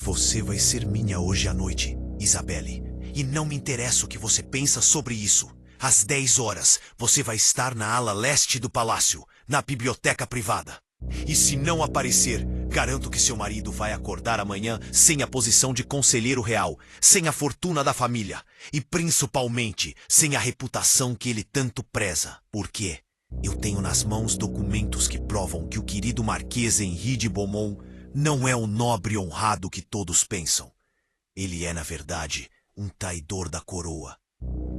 Você vai ser minha hoje à noite, Isabelle. E não me interessa o que você pensa sobre isso. Às 10 horas, você vai estar na ala leste do palácio, na biblioteca privada. E se não aparecer, garanto que seu marido vai acordar amanhã sem a posição de conselheiro real, sem a fortuna da família e principalmente sem a reputação que ele tanto preza. Por quê? Eu tenho nas mãos documentos que provam que o querido Marquês Henri de Beaumont não é o nobre honrado que todos pensam. Ele é, na verdade, um traidor da coroa.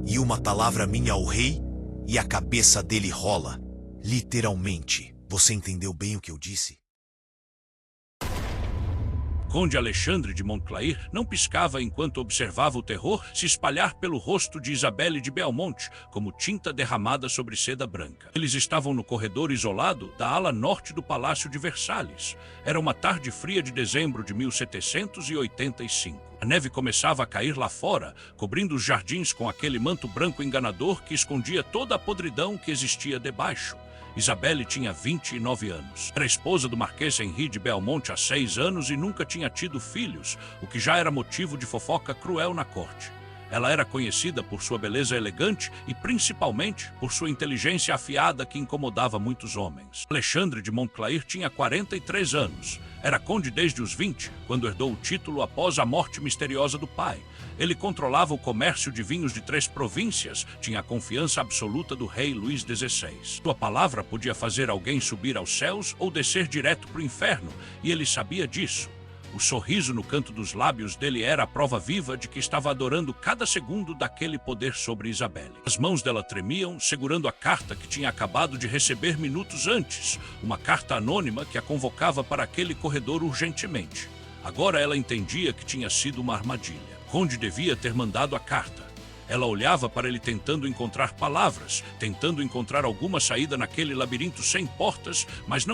E uma palavra minha ao rei e a cabeça dele rola. Literalmente. Você entendeu bem o que eu disse? Conde Alexandre de Montclair não piscava enquanto observava o terror se espalhar pelo rosto de Isabelle de Belmonte como tinta derramada sobre seda branca. Eles estavam no corredor isolado da ala norte do Palácio de Versalhes. Era uma tarde fria de dezembro de 1785. A neve começava a cair lá fora, cobrindo os jardins com aquele manto branco enganador que escondia toda a podridão que existia debaixo. Isabelle tinha 29 anos. Era esposa do Marquês Henri de Belmonte há 6 anos e nunca tinha tido filhos, o que já era motivo de fofoca cruel na corte. Ela era conhecida por sua beleza elegante e principalmente por sua inteligência afiada que incomodava muitos homens. Alexandre de Montclair tinha 43 anos. Era conde desde os 20, quando herdou o título após a morte misteriosa do pai. Ele controlava o comércio de vinhos de 3 províncias, tinha a confiança absoluta do rei Luís XVI. Sua palavra podia fazer alguém subir aos céus ou descer direto para o inferno, e ele sabia disso. O sorriso no canto dos lábios dele era a prova viva de que estava adorando cada segundo daquele poder sobre Isabelle. As mãos dela tremiam, segurando a carta que tinha acabado de receber minutos antes, uma carta anônima que a convocava para aquele corredor urgentemente. Agora ela entendia que tinha sido uma armadilha. Conde devia ter mandado a carta. Ela olhava para ele tentando encontrar palavras, tentando encontrar alguma saída naquele labirinto sem portas, mas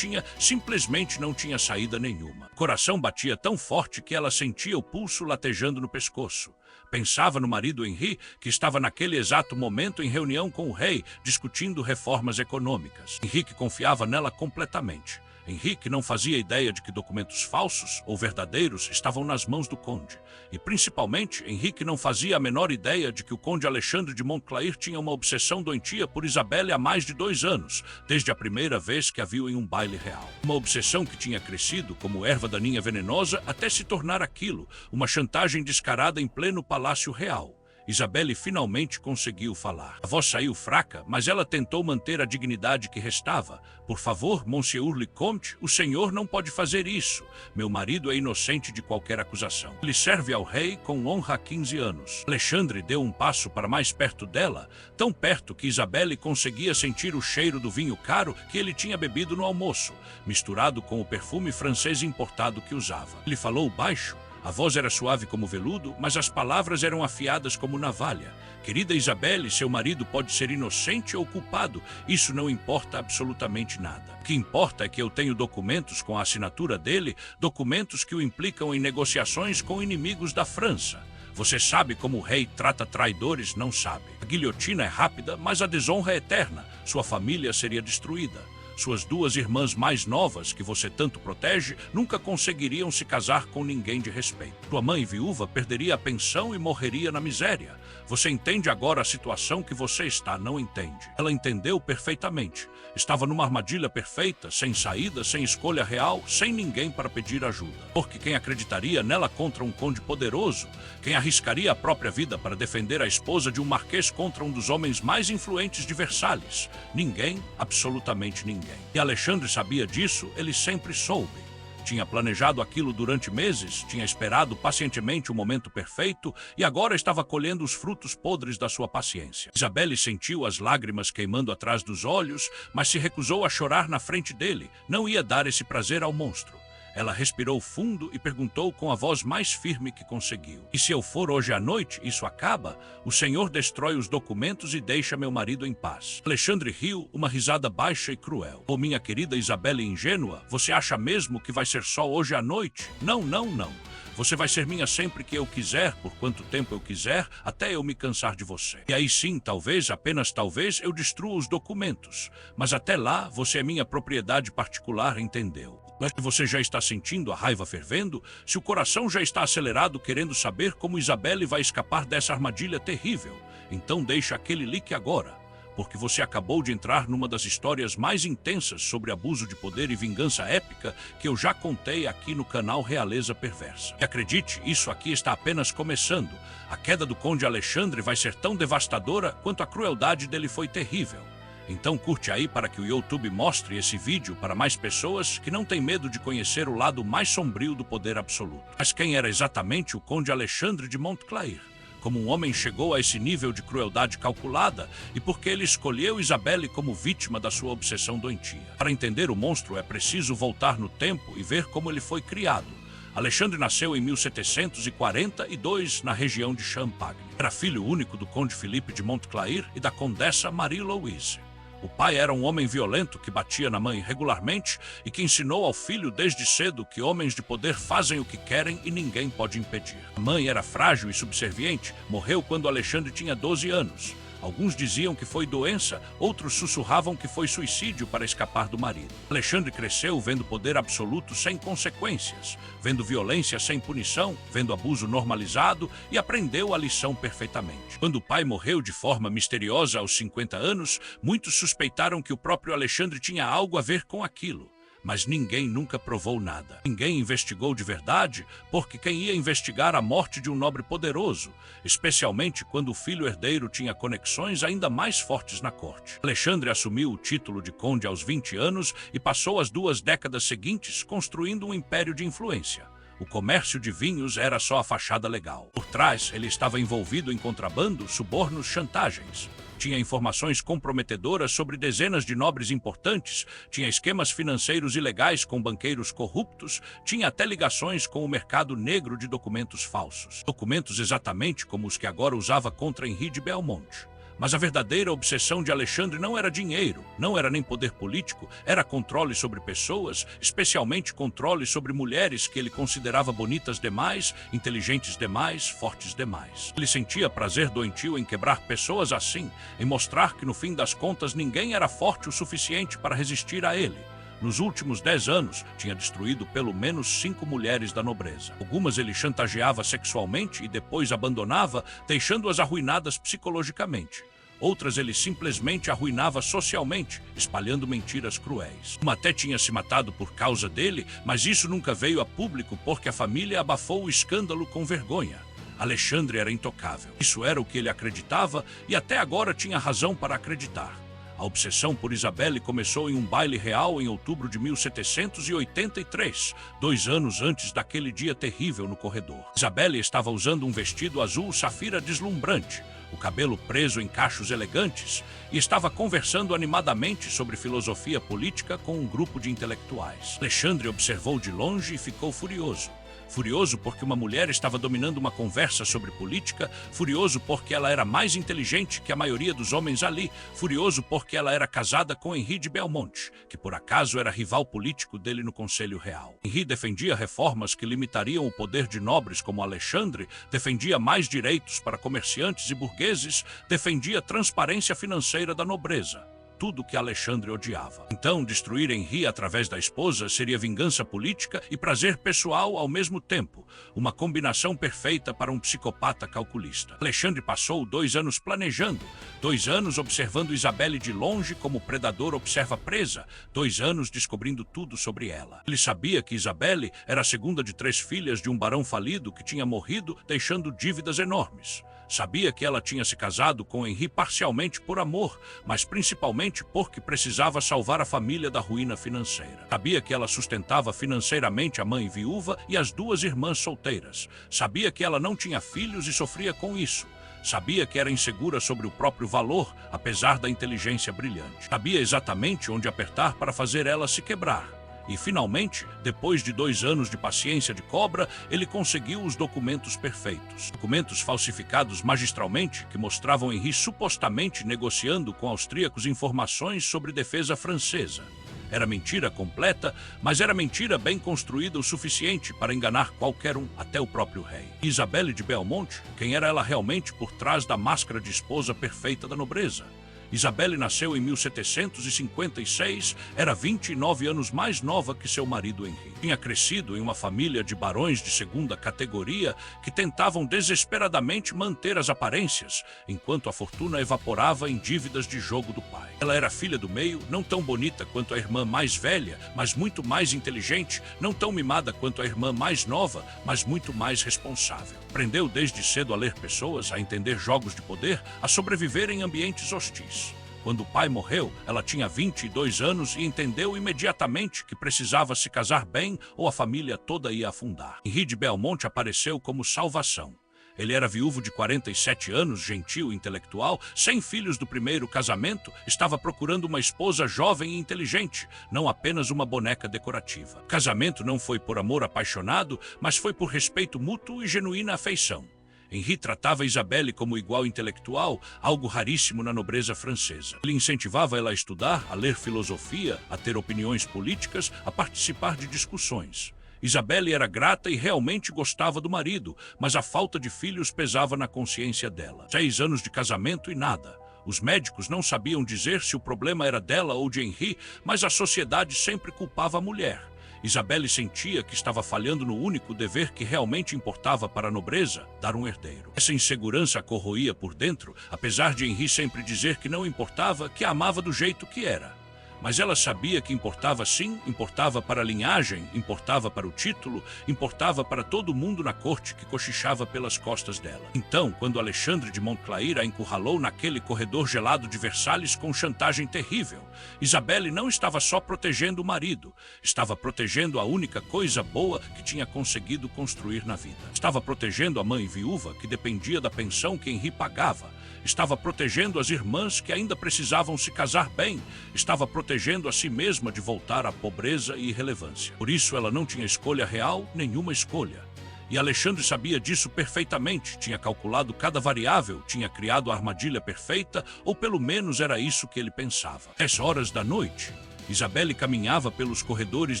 simplesmente não tinha saída nenhuma. O coração batia tão forte que ela sentia o pulso latejando no pescoço. Pensava no marido Henri, que estava naquele exato momento em reunião com o rei, discutindo reformas econômicas. Henrique confiava nela completamente. Henrique não fazia ideia de que documentos falsos ou verdadeiros estavam nas mãos do conde. E, principalmente, Henrique não fazia a menor ideia de que o conde Alexandre de Montclair tinha uma obsessão doentia por Isabelle há mais de 2 anos, desde a primeira vez que a viu em um baile real. Uma obsessão que tinha crescido como erva daninha venenosa até se tornar aquilo, uma chantagem descarada em pleno palácio real. Isabelle finalmente conseguiu falar. A voz saiu fraca, mas ela tentou manter a dignidade que restava. Por favor, Monsieur le Comte, o senhor não pode fazer isso. Meu marido é inocente de qualquer acusação. Ele serve ao rei com honra há 15 anos. Alexandre deu um passo para mais perto dela, tão perto que Isabelle conseguia sentir o cheiro do vinho caro que ele tinha bebido no almoço, misturado com o perfume francês importado que usava. Ele falou baixo. A voz era suave como veludo, mas as palavras eram afiadas como navalha. Querida Isabelle, seu marido pode ser inocente ou culpado. Isso não importa absolutamente nada. O que importa é que eu tenho documentos com a assinatura dele, documentos que o implicam em negociações com inimigos da França. Você sabe como o rei trata traidores, não sabe. A guilhotina é rápida, mas a desonra é eterna. Sua família seria destruída. Suas 2 irmãs mais novas, que você tanto protege, nunca conseguiriam se casar com ninguém de respeito. Sua mãe viúva perderia a pensão e morreria na miséria. Você entende agora a situação que você está, não entende? Ela entendeu perfeitamente. Estava numa armadilha perfeita, sem saída, sem escolha real, sem ninguém para pedir ajuda. Porque quem acreditaria nela contra um conde poderoso? Quem arriscaria a própria vida para defender a esposa de um marquês contra um dos homens mais influentes de Versalhes? Ninguém, absolutamente ninguém. E Alexandre sabia disso, ele sempre soube. Tinha planejado aquilo durante meses, tinha esperado pacientemente o momento perfeito e agora estava colhendo os frutos podres da sua paciência. Isabelle sentiu as lágrimas queimando atrás dos olhos, mas se recusou a chorar na frente dele. Não ia dar esse prazer ao monstro. Ela respirou fundo e perguntou com a voz mais firme que conseguiu. E se eu for hoje à noite, isso acaba? O senhor destrói os documentos e deixa meu marido em paz. Alexandre riu, uma risada baixa e cruel. Oh, minha querida Isabelle ingênua, você acha mesmo que vai ser só hoje à noite? Não, não, não. Você vai ser minha sempre que eu quiser, por quanto tempo eu quiser, até eu me cansar de você. E aí sim, talvez, apenas talvez, eu destrua os documentos. Mas até lá, você é minha propriedade particular, entendeu? Se você já está sentindo a raiva fervendo, se o coração já está acelerado querendo saber como Isabelle vai escapar dessa armadilha terrível, então deixa aquele like agora, porque você acabou de entrar numa das histórias mais intensas sobre abuso de poder e vingança épica que eu já contei aqui no canal Realeza Perversa. E acredite, isso aqui está apenas começando. A queda do Conde Alexandre vai ser tão devastadora quanto a crueldade dele foi terrível. Então curte aí para que o YouTube mostre esse vídeo para mais pessoas que não têm medo de conhecer o lado mais sombrio do poder absoluto. Mas quem era exatamente o Conde Alexandre de Montclair? Como um homem chegou a esse nível de crueldade calculada e por que ele escolheu Isabelle como vítima da sua obsessão doentia. Para entender o monstro é preciso voltar no tempo e ver como ele foi criado. Alexandre nasceu em 1742 na região de Champagne. Era filho único do Conde Philippe de Montclair e da Condessa Marie-Louise. O pai era um homem violento que batia na mãe regularmente e que ensinou ao filho desde cedo que homens de poder fazem o que querem e ninguém pode impedir. A mãe era frágil e subserviente, morreu quando Alexandre tinha 12 anos. Alguns diziam que foi doença, outros sussurravam que foi suicídio para escapar do marido. Alexandre cresceu vendo poder absoluto sem consequências, vendo violência sem punição, vendo abuso normalizado e aprendeu a lição perfeitamente. Quando o pai morreu de forma misteriosa aos 50 anos, muitos suspeitaram que o próprio Alexandre tinha algo a ver com aquilo. Mas ninguém nunca provou nada. Ninguém investigou de verdade, porque quem ia investigar a morte de um nobre poderoso, especialmente quando o filho herdeiro tinha conexões ainda mais fortes na corte. Alexandre assumiu o título de conde aos 20 anos e passou as 2 décadas seguintes construindo um império de influência. O comércio de vinhos era só a fachada legal. Por trás, ele estava envolvido em contrabando, subornos, chantagens. Tinha informações comprometedoras sobre dezenas de nobres importantes, tinha esquemas financeiros ilegais com banqueiros corruptos, tinha até ligações com o mercado negro de documentos falsos. Documentos exatamente como os que agora usava contra Henri de Belmonte. Mas a verdadeira obsessão de Alexandre não era dinheiro, não era nem poder político, era controle sobre pessoas, especialmente controle sobre mulheres que ele considerava bonitas demais, inteligentes demais, fortes demais. Ele sentia prazer doentio em quebrar pessoas assim, em mostrar que no fim das contas ninguém era forte o suficiente para resistir a ele. Nos últimos 10 anos, tinha destruído pelo menos 5 mulheres da nobreza. Algumas ele chantageava sexualmente e depois abandonava, deixando-as arruinadas psicologicamente. Outras ele simplesmente arruinava socialmente, espalhando mentiras cruéis. Uma até tinha se matado por causa dele, mas isso nunca veio a público porque a família abafou o escândalo com vergonha. Alexandre era intocável. Isso era o que ele acreditava e até agora tinha razão para acreditar. A obsessão por Isabelle começou em um baile real em outubro de 1783, 2 anos antes daquele dia terrível no corredor. Isabelle estava usando um vestido azul safira deslumbrante, o cabelo preso em cachos elegantes, e estava conversando animadamente sobre filosofia política com um grupo de intelectuais. Alexandre observou de longe e ficou furioso. Furioso porque uma mulher estava dominando uma conversa sobre política, furioso porque ela era mais inteligente que a maioria dos homens ali, furioso porque ela era casada com Henri de Belmonte, que por acaso era rival político dele no Conselho Real. Henri defendia reformas que limitariam o poder de nobres como Alexandre, defendia mais direitos para comerciantes e burgueses, defendia transparência financeira da nobreza. Tudo que Alexandre odiava. Então, destruir Henri através da esposa seria vingança política e prazer pessoal ao mesmo tempo, uma combinação perfeita para um psicopata calculista. Alexandre passou 2 anos planejando, 2 anos observando Isabelle de longe como o predador observa a presa, 2 anos descobrindo tudo sobre ela. Ele sabia que Isabelle era a segunda de 3 filhas de um barão falido que tinha morrido, deixando dívidas enormes. Sabia que ela tinha se casado com Henri parcialmente por amor, mas principalmente porque precisava salvar a família da ruína financeira. Sabia que ela sustentava financeiramente a mãe viúva e as 2 irmãs solteiras. Sabia que ela não tinha filhos e sofria com isso. Sabia que era insegura sobre o próprio valor, apesar da inteligência brilhante. Sabia exatamente onde apertar para fazer ela se quebrar. E, finalmente, depois de 2 anos de paciência de cobra, ele conseguiu os documentos perfeitos. Documentos falsificados magistralmente que mostravam Henri supostamente negociando com austríacos informações sobre defesa francesa. Era mentira completa, mas era mentira bem construída o suficiente para enganar qualquer um, até o próprio rei. Isabelle de Belmonte, quem era ela realmente por trás da máscara de esposa perfeita da nobreza? Isabelle nasceu em 1756, era 29 anos mais nova que seu marido Henri. Tinha crescido em uma família de barões de segunda categoria que tentavam desesperadamente manter as aparências, enquanto a fortuna evaporava em dívidas de jogo do pai. Ela era filha do meio, não tão bonita quanto a irmã mais velha, mas muito mais inteligente, não tão mimada quanto a irmã mais nova, mas muito mais responsável. Aprendeu desde cedo a ler pessoas, a entender jogos de poder, a sobreviver em ambientes hostis. Quando o pai morreu, ela tinha 22 anos e entendeu imediatamente que precisava se casar bem ou a família toda ia afundar. Henri de Belmonte apareceu como salvação. Ele era viúvo de 47 anos, gentil e intelectual, sem filhos do primeiro casamento, estava procurando uma esposa jovem e inteligente, não apenas uma boneca decorativa. O casamento não foi por amor apaixonado, mas foi por respeito mútuo e genuína afeição. Henri tratava Isabelle como igual intelectual, algo raríssimo na nobreza francesa. Ele incentivava ela a estudar, a ler filosofia, a ter opiniões políticas, a participar de discussões. Isabelle era grata e realmente gostava do marido, mas a falta de filhos pesava na consciência dela. 6 anos de casamento e nada. Os médicos não sabiam dizer se o problema era dela ou de Henri, mas a sociedade sempre culpava a mulher. Isabelle sentia que estava falhando no único dever que realmente importava para a nobreza, dar um herdeiro. Essa insegurança a corroía por dentro, apesar de Henri sempre dizer que não importava, que a amava do jeito que era. Mas ela sabia que importava sim, importava para a linhagem, importava para o título, importava para todo mundo na corte que cochichava pelas costas dela. Então, quando Alexandre de Montclair a encurralou naquele corredor gelado de Versalhes com chantagem terrível, Isabelle não estava só protegendo o marido, estava protegendo a única coisa boa que tinha conseguido construir na vida. Estava protegendo a mãe viúva que dependia da pensão que Henri pagava. Estava protegendo as irmãs que ainda precisavam se casar bem. Estava protegendo a si mesma de voltar à pobreza e irrelevância. Por isso ela não tinha escolha real, nenhuma escolha. E Alexandre sabia disso perfeitamente, tinha calculado cada variável, tinha criado a armadilha perfeita, ou pelo menos era isso que ele pensava. 10 horas da noite, Isabelle caminhava pelos corredores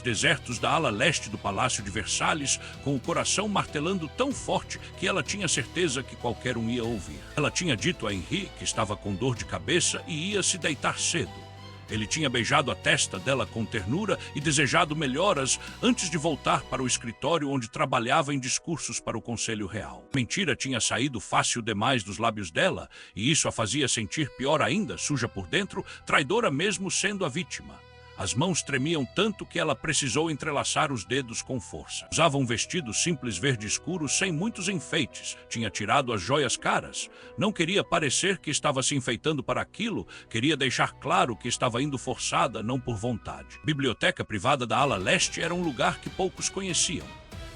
desertos da ala leste do Palácio de Versalhes, com o coração martelando tão forte que ela tinha certeza que qualquer um ia ouvir. Ela tinha dito a Henri que estava com dor de cabeça e ia se deitar cedo. Ele tinha beijado a testa dela com ternura e desejado melhoras antes de voltar para o escritório onde trabalhava em discursos para o Conselho Real. A mentira tinha saído fácil demais dos lábios dela, e isso a fazia sentir pior ainda, suja por dentro, traidora mesmo sendo a vítima. As mãos tremiam tanto que ela precisou entrelaçar os dedos com força. Usava um vestido simples verde escuro sem muitos enfeites. Tinha tirado as joias caras. Não queria parecer que estava se enfeitando para aquilo. Queria deixar claro que estava indo forçada, não por vontade. A biblioteca privada da ala leste era um lugar que poucos conheciam.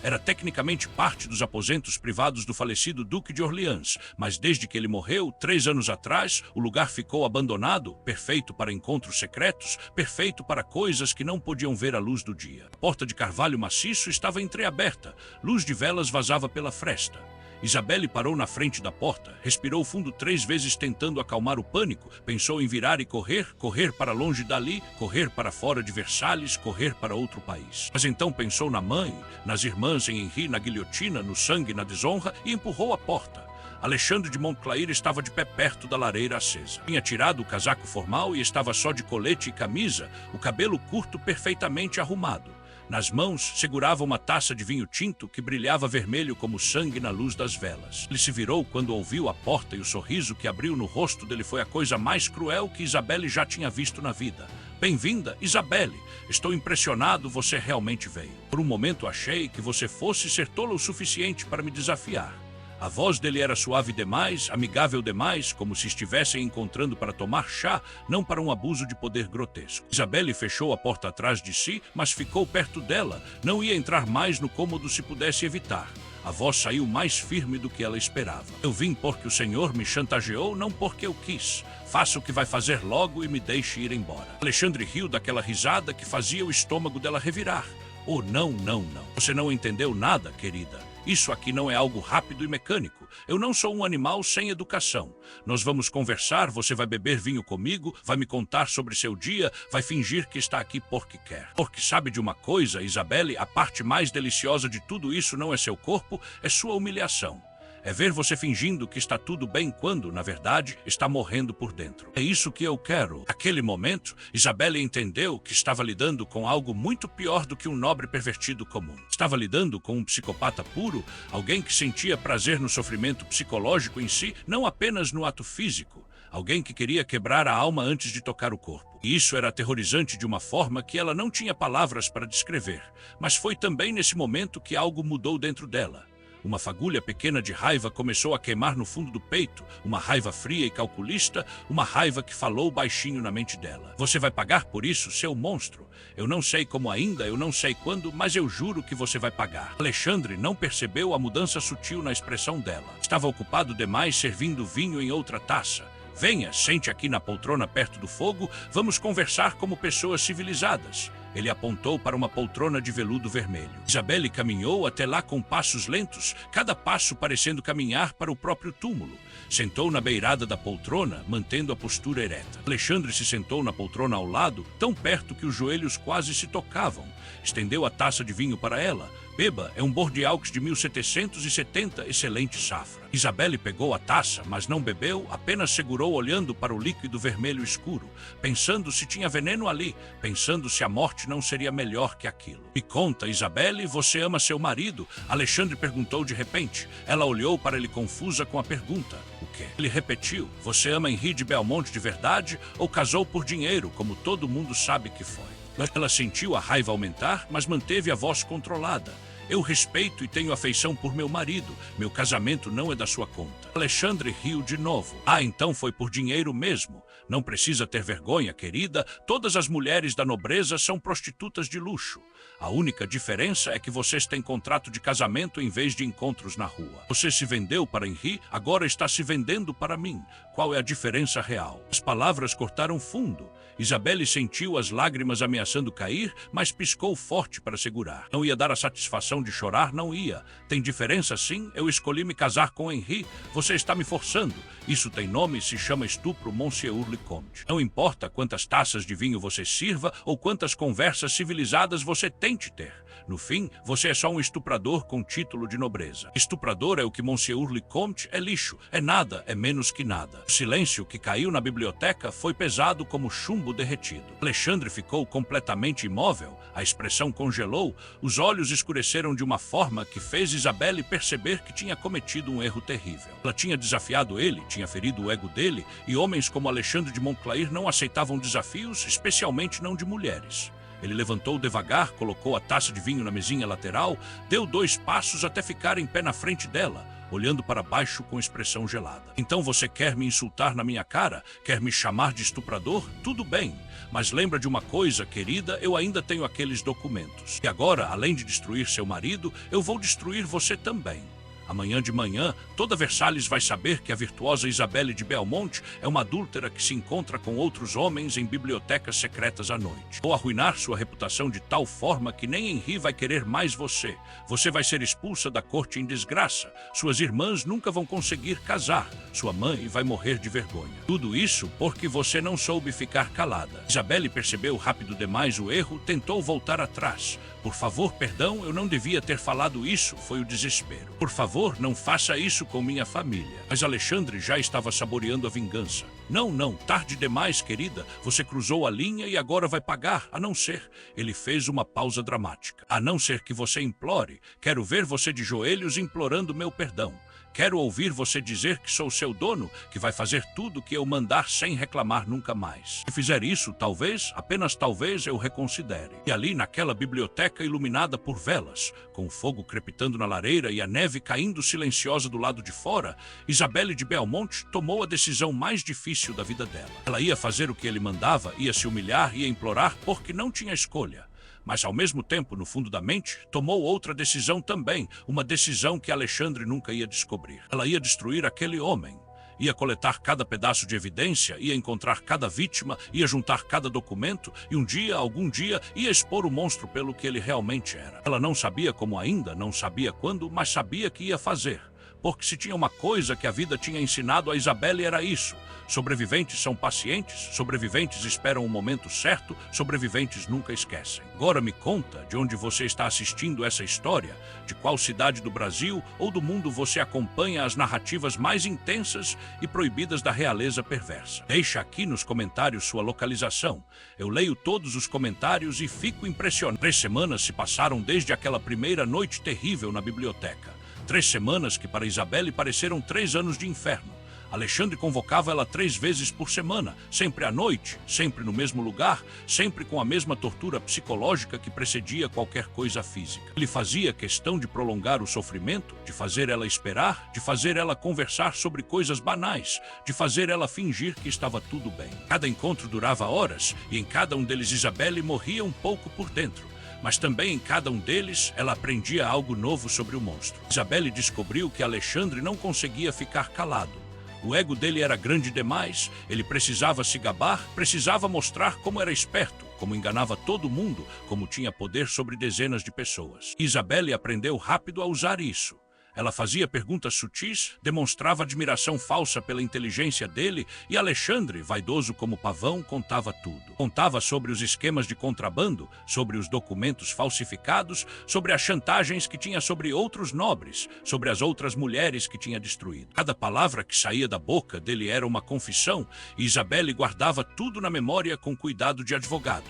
Era tecnicamente parte dos aposentos privados do falecido Duque de Orleans, mas desde que ele morreu, 3 anos atrás, o lugar ficou abandonado, perfeito para encontros secretos, perfeito para coisas que não podiam ver a luz do dia. A porta de carvalho maciço estava entreaberta, luz de velas vazava pela fresta. Isabelle parou na frente da porta, respirou fundo 3 vezes tentando acalmar o pânico, pensou em virar e correr, correr para longe dali, correr para fora de Versalhes, correr para outro país. Mas então pensou na mãe, nas irmãs em Henri, na guilhotina, no sangue, na desonra e empurrou a porta. Alexandre de Montclair estava de pé perto da lareira acesa. Tinha tirado o casaco formal e estava só de colete e camisa, o cabelo curto perfeitamente arrumado. Nas mãos, segurava uma taça de vinho tinto que brilhava vermelho como sangue na luz das velas. Ele se virou quando ouviu a porta e o sorriso que abriu no rosto dele foi a coisa mais cruel que Isabelle já tinha visto na vida. Bem-vinda, Isabelle. Estou impressionado, você realmente veio. Por um momento achei que você fosse ser tola o suficiente para me desafiar. A voz dele era suave demais, amigável demais, como se estivessem encontrando para tomar chá, não para um abuso de poder grotesco. Isabelle fechou a porta atrás de si, mas ficou perto dela. Não ia entrar mais no cômodo se pudesse evitar. A voz saiu mais firme do que ela esperava. Eu vim porque o senhor me chantageou, não porque eu quis. Faça o que vai fazer logo e me deixe ir embora. Alexandre riu daquela risada que fazia o estômago dela revirar. Oh, não, não, não. Você não entendeu nada, querida. Isso aqui não é algo rápido e mecânico. Eu não sou um animal sem educação. Nós vamos conversar, você vai beber vinho comigo, vai me contar sobre seu dia, vai fingir que está aqui porque quer. Porque sabe de uma coisa, Isabelle, a parte mais deliciosa de tudo isso não é seu corpo, é sua humilhação. É ver você fingindo que está tudo bem quando, na verdade, está morrendo por dentro. É isso que eu quero. Naquele momento, Isabelle entendeu que estava lidando com algo muito pior do que um nobre pervertido comum. Estava lidando com um psicopata puro, alguém que sentia prazer no sofrimento psicológico em si, não apenas no ato físico. Alguém que queria quebrar a alma antes de tocar o corpo. E isso era aterrorizante de uma forma que ela não tinha palavras para descrever. Mas foi também nesse momento que algo mudou dentro dela. Uma fagulha pequena de raiva começou a queimar no fundo do peito, uma raiva fria e calculista, uma raiva que falou baixinho na mente dela. Você vai pagar por isso, seu monstro. Eu não sei como ainda, eu não sei quando, mas eu juro que você vai pagar. Alexandre não percebeu a mudança sutil na expressão dela. Estava ocupado demais servindo vinho em outra taça. Venha, sente aqui na poltrona perto do fogo, vamos conversar como pessoas civilizadas. Ele apontou para uma poltrona de veludo vermelho. Isabelle caminhou até lá com passos lentos, cada passo parecendo caminhar para o próprio túmulo. Sentou na beirada da poltrona, mantendo a postura ereta. Alexandre se sentou na poltrona ao lado, tão perto que os joelhos quase se tocavam. Estendeu a taça de vinho para ela. Beba, é um Bordeaux de 1770, excelente safra. Isabelle pegou a taça, mas não bebeu, apenas segurou olhando para o líquido vermelho escuro, pensando se tinha veneno ali, pensando se a morte não seria melhor que aquilo. Me conta, Isabelle, você ama seu marido? Alexandre perguntou de repente. Ela olhou para ele confusa com a pergunta. O quê? Ele repetiu. Você ama Henri de Belmonte de verdade ou casou por dinheiro, como todo mundo sabe que foi? Ela sentiu a raiva aumentar, mas manteve a voz controlada. Eu respeito e tenho afeição por meu marido. Meu casamento não é da sua conta. Alexandre riu de novo. Ah, então foi por dinheiro mesmo. Não precisa ter vergonha, querida. Todas as mulheres da nobreza são prostitutas de luxo. A única diferença é que vocês têm contrato de casamento em vez de encontros na rua. Você se vendeu para Henri, agora está se vendendo para mim. Qual é a diferença real? As palavras cortaram fundo. Isabelle sentiu as lágrimas ameaçando cair, mas piscou forte para segurar. Não ia dar a satisfação de chorar, não ia. Tem diferença sim, eu escolhi me casar com Henri. Você está me forçando. Isso tem nome e se chama estupro, Monsieur le Comte. Não importa quantas taças de vinho você sirva ou quantas conversas civilizadas você tente ter. No fim, você é só um estuprador com título de nobreza. Estuprador é o que Monsieur le Comte é lixo, é nada, é menos que nada. O silêncio que caiu na biblioteca foi pesado como chumbo derretido. Alexandre ficou completamente imóvel, a expressão congelou, os olhos escureceram de uma forma que fez Isabelle perceber que tinha cometido um erro terrível. Ela tinha desafiado ele, tinha ferido o ego dele, e homens como Alexandre de Montclair não aceitavam desafios, especialmente não de mulheres. Ele levantou devagar, colocou a taça de vinho na mesinha lateral, deu 2 passos até ficar em pé na frente dela, olhando para baixo com expressão gelada. Então você quer me insultar na minha cara? Quer me chamar de estuprador? Tudo bem. Mas lembra de uma coisa, querida, eu ainda tenho aqueles documentos. E agora, além de destruir seu marido, eu vou destruir você também. Amanhã de manhã, toda Versalhes vai saber que a virtuosa Isabelle de Belmonte é uma adúltera que se encontra com outros homens em bibliotecas secretas à noite. Vou arruinar sua reputação de tal forma que nem Henri vai querer mais você. Você vai ser expulsa da corte em desgraça. Suas irmãs nunca vão conseguir casar. Sua mãe vai morrer de vergonha. Tudo isso porque você não soube ficar calada. Isabelle percebeu rápido demais o erro, tentou voltar atrás. Por favor, perdão, eu não devia ter falado isso, foi o desespero. Por favor, não faça isso com minha família. Mas Alexandre já estava saboreando a vingança. Não, tarde demais, querida. Você cruzou a linha e agora vai pagar, a não ser. Ele fez uma pausa dramática. A não ser que você implore. Quero ver você de joelhos implorando meu perdão. Quero ouvir você dizer que sou seu dono, que vai fazer tudo o que eu mandar sem reclamar nunca mais. Se fizer isso, talvez, apenas talvez, eu reconsidere. E ali, naquela biblioteca iluminada por velas, com o fogo crepitando na lareira e a neve caindo silenciosa do lado de fora, Isabelle de Belmonte tomou a decisão mais difícil da vida dela. Ela ia fazer o que ele mandava, ia se humilhar, ia implorar, porque não tinha escolha. Mas, ao mesmo tempo, no fundo da mente, tomou outra decisão também, uma decisão que Alexandre nunca ia descobrir. Ela ia destruir aquele homem, ia coletar cada pedaço de evidência, ia encontrar cada vítima, ia juntar cada documento e um dia, algum dia, ia expor o monstro pelo que ele realmente era. Ela não sabia como ainda, não sabia quando, mas sabia que ia fazer. porque se tinha uma coisa que a vida tinha ensinado a Isabelle era isso. Sobreviventes são pacientes, sobreviventes esperam o momento certo, sobreviventes nunca esquecem. Agora me conta de onde você está assistindo essa história, de qual cidade do Brasil ou do mundo você acompanha as narrativas mais intensas e proibidas da realeza perversa. Deixa aqui nos comentários sua localização. Eu leio todos os comentários e fico impressionado. 3 semanas se passaram desde aquela primeira noite terrível na biblioteca. 3 semanas que para Isabelle pareceram 3 anos de inferno. Alexandre convocava ela 3 vezes por semana, sempre à noite, sempre no mesmo lugar, sempre com a mesma tortura psicológica que precedia qualquer coisa física. Ele fazia questão de prolongar o sofrimento, de fazer ela esperar, de fazer ela conversar sobre coisas banais, de fazer ela fingir que estava tudo bem. Cada encontro durava horas e em cada um deles Isabelle morria um pouco por dentro. Mas também em cada um deles ela aprendia algo novo sobre o monstro. Isabelle descobriu que Alexandre não conseguia ficar calado. O ego dele era grande demais, ele precisava se gabar, precisava mostrar como era esperto, como enganava todo mundo, como tinha poder sobre dezenas de pessoas. Isabelle aprendeu rápido a usar isso. Ela fazia perguntas sutis, demonstrava admiração falsa pela inteligência dele e Alexandre, vaidoso como pavão, contava tudo. Contava sobre os esquemas de contrabando, sobre os documentos falsificados, sobre as chantagens que tinha sobre outros nobres, sobre as outras mulheres que tinha destruído. Cada palavra que saía da boca dele era uma confissão e Isabelle guardava tudo na memória com cuidado de advogado.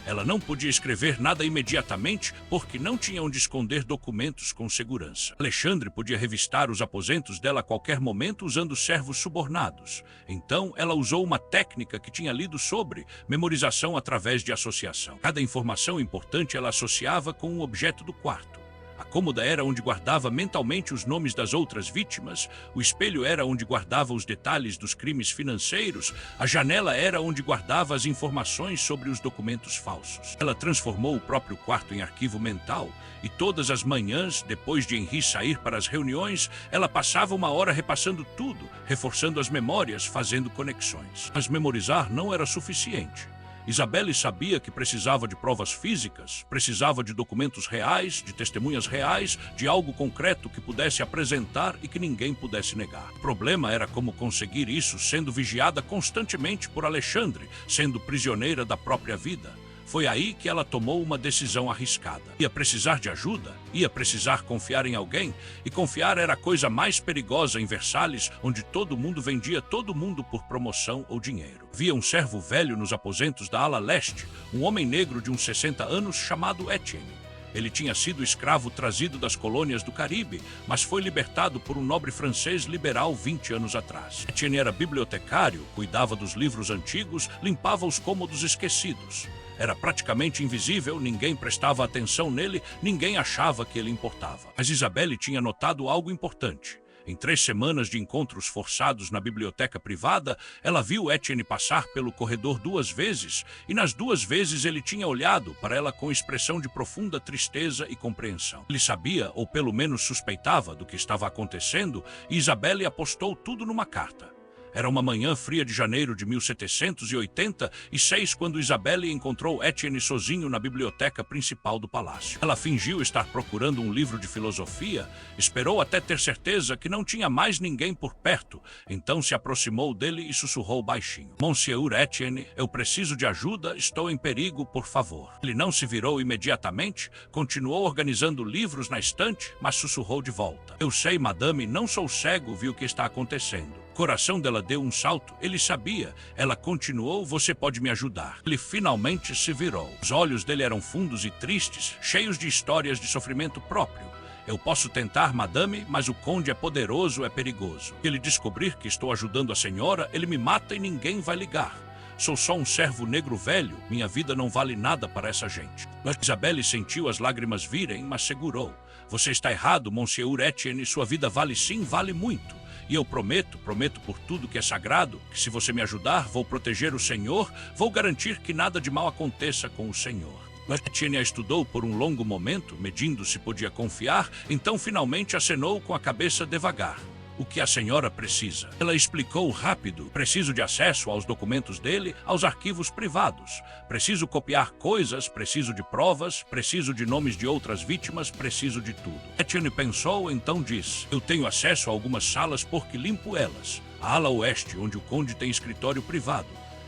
Ela não podia escrever nada imediatamente porque não tinha onde esconder documentos com segurança. Alexandre podia revistar os aposentos dela a qualquer momento usando servos subornados. Então, ela usou uma técnica que tinha lido sobre memorização através de associação. Cada informação importante ela associava com um objeto do quarto. A cômoda era onde guardava mentalmente os nomes das outras vítimas, o espelho era onde guardava os detalhes dos crimes financeiros, a janela era onde guardava as informações sobre os documentos falsos. Ela transformou o próprio quarto em arquivo mental e todas as manhãs, depois de Henri sair para as reuniões, ela passava 1 hora repassando tudo, reforçando as memórias, fazendo conexões. Mas memorizar não era suficiente. Isabelle sabia que precisava de provas físicas, precisava de documentos reais, de testemunhas reais, de algo concreto que pudesse apresentar e que ninguém pudesse negar. O problema era como conseguir isso sendo vigiada constantemente por Alexandre, sendo prisioneira da própria vida. Foi aí que ela tomou uma decisão arriscada. Ia precisar de ajuda, ia precisar confiar em alguém, e confiar era a coisa mais perigosa em Versalhes, onde todo mundo vendia todo mundo por promoção ou dinheiro. Havia um servo velho nos aposentos da ala leste, um homem negro de uns 60 anos chamado Etienne. Ele tinha sido escravo trazido das colônias do Caribe, mas foi libertado por um nobre francês liberal 20 anos atrás. Etienne era bibliotecário, cuidava dos livros antigos, limpava os cômodos esquecidos. Era praticamente invisível, ninguém prestava atenção nele, ninguém achava que ele importava. Mas Isabelle tinha notado algo importante. Em 3 semanas de encontros forçados na biblioteca privada, ela viu Etienne passar pelo corredor 2 vezes, e nas 2 vezes ele tinha olhado para ela com expressão de profunda tristeza e compreensão. Ele sabia, ou pelo menos suspeitava, do que estava acontecendo, e Isabelle apostou tudo numa carta. Era uma manhã fria de janeiro de 1786 quando Isabelle encontrou Etienne sozinho na biblioteca principal do palácio. Ela fingiu estar procurando um livro de filosofia, esperou até ter certeza que não tinha mais ninguém por perto, então se aproximou dele e sussurrou baixinho. Monsieur Etienne, eu preciso de ajuda, estou em perigo, por favor. Ele não se virou imediatamente, continuou organizando livros na estante, mas sussurrou de volta. Eu sei, madame, não sou cego, vi o que está acontecendo. O coração dela deu um salto, ele sabia. Ela continuou, você pode me ajudar. Ele finalmente se virou. Os olhos dele eram fundos e tristes, cheios de histórias de sofrimento próprio. Eu posso tentar, madame, mas o conde é poderoso, é perigoso. Se ele descobrir que estou ajudando a senhora, ele me mata e ninguém vai ligar. Sou só um servo negro velho, minha vida não vale nada para essa gente. Isabelle sentiu as lágrimas virem, mas segurou. Você está errado, Monsieur Etienne, sua vida vale sim, vale muito. E eu prometo por tudo que é sagrado, que se você me ajudar, vou proteger o Senhor, vou garantir que nada de mal aconteça com o Senhor. Etienne a estudou por um longo momento, medindo se podia confiar, então finalmente acenou com a cabeça devagar. o que a senhora precisa. Ela explicou rápido. Preciso de acesso aos documentos dele, aos arquivos privados. Preciso copiar coisas, preciso de provas, preciso de nomes de outras vítimas, preciso de tudo. Etienne pensou, então disse: eu tenho acesso a algumas salas porque limpo elas. A ala oeste, onde o conde tem escritório privado.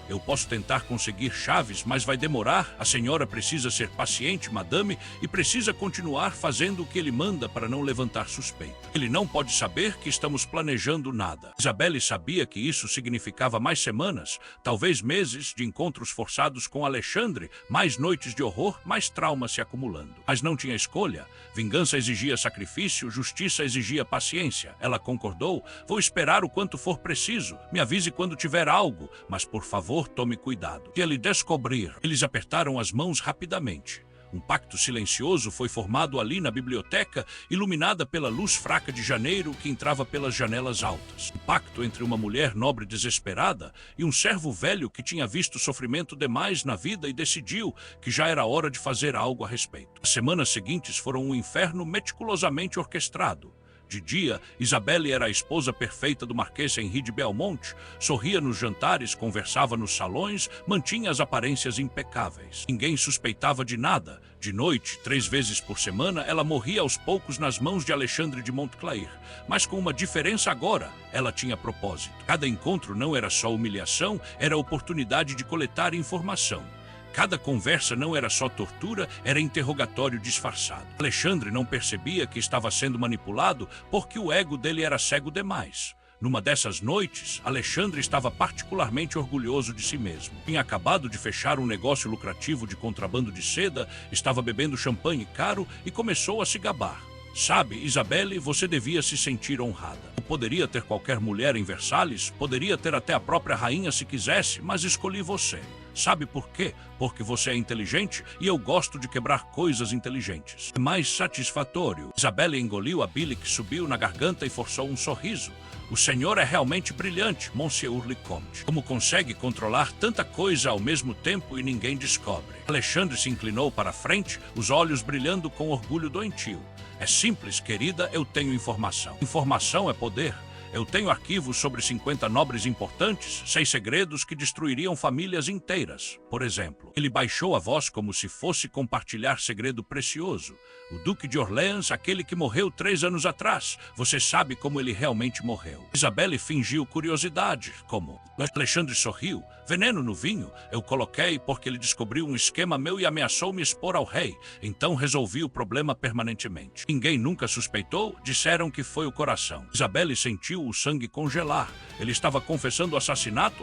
Eu posso tentar conseguir chaves, mas vai demorar. A senhora precisa ser paciente, madame, e precisa continuar fazendo o que ele manda para não levantar suspeita. Ele não pode saber que estamos planejando nada. Isabelle sabia que isso significava mais semanas, talvez meses, de encontros forçados com Alexandre, mais noites de horror, mais traumas se acumulando. Mas não tinha escolha. Vingança exigia sacrifício, justiça exigia paciência. Ela concordou. Vou esperar o quanto for preciso. Me avise quando tiver algo, mas por favor, tome cuidado. Se ele descobrir, eles apertaram as mãos rapidamente. Um pacto silencioso foi formado ali na biblioteca, iluminada pela luz fraca de janeiro que entrava pelas janelas altas. Um pacto entre uma mulher nobre desesperada e um servo velho que tinha visto sofrimento demais na vida e decidiu que já era hora de fazer algo a respeito. As semanas seguintes foram um inferno meticulosamente orquestrado. De dia, Isabelle era a esposa perfeita do Marquês Henri de Belmonte, sorria nos jantares, conversava nos salões, mantinha as aparências impecáveis. Ninguém suspeitava de nada. De noite, 3 vezes por semana, ela morria aos poucos nas mãos de Alexandre de Montclair. Mas com uma diferença agora, ela tinha propósito. Cada encontro não era só humilhação, era oportunidade de coletar informação. Cada conversa não era só tortura, era interrogatório disfarçado. Alexandre não percebia que estava sendo manipulado porque o ego dele era cego demais. Numa dessas noites, Alexandre estava particularmente orgulhoso de si mesmo. Tinha acabado de fechar um negócio lucrativo de contrabando de seda, estava bebendo champanhe caro e começou a se gabar. Sabe, Isabelle, você devia se sentir honrada. Eu poderia ter qualquer mulher em Versalhes, poderia ter até a própria rainha se quisesse, mas escolhi você. Sabe por quê? Porque você é inteligente e eu gosto de quebrar coisas inteligentes. É mais satisfatório. Isabelle engoliu a bile que subiu na garganta e forçou um sorriso. O senhor é realmente brilhante, Monsieur le Comte. Como consegue controlar tanta coisa ao mesmo tempo e ninguém descobre? Alexandre se inclinou para a frente, os olhos brilhando com orgulho doentio. É simples, querida, eu tenho informação. Informação é poder. Eu tenho arquivos sobre 50 nobres importantes, 6 segredos que destruiriam famílias inteiras. Por exemplo, ele baixou a voz como se fosse compartilhar segredo precioso. O Duque de Orleans, aquele que morreu 3 anos atrás. Você sabe como ele realmente morreu. Isabelle fingiu curiosidade. Como? Alexandre sorriu. Veneno no vinho? Eu coloquei porque ele descobriu um esquema meu e ameaçou me expor ao rei. Então resolvi o problema permanentemente. Ninguém nunca suspeitou, disseram que foi o coração. Isabelle sentiu o sangue congelar. Ele estava confessando o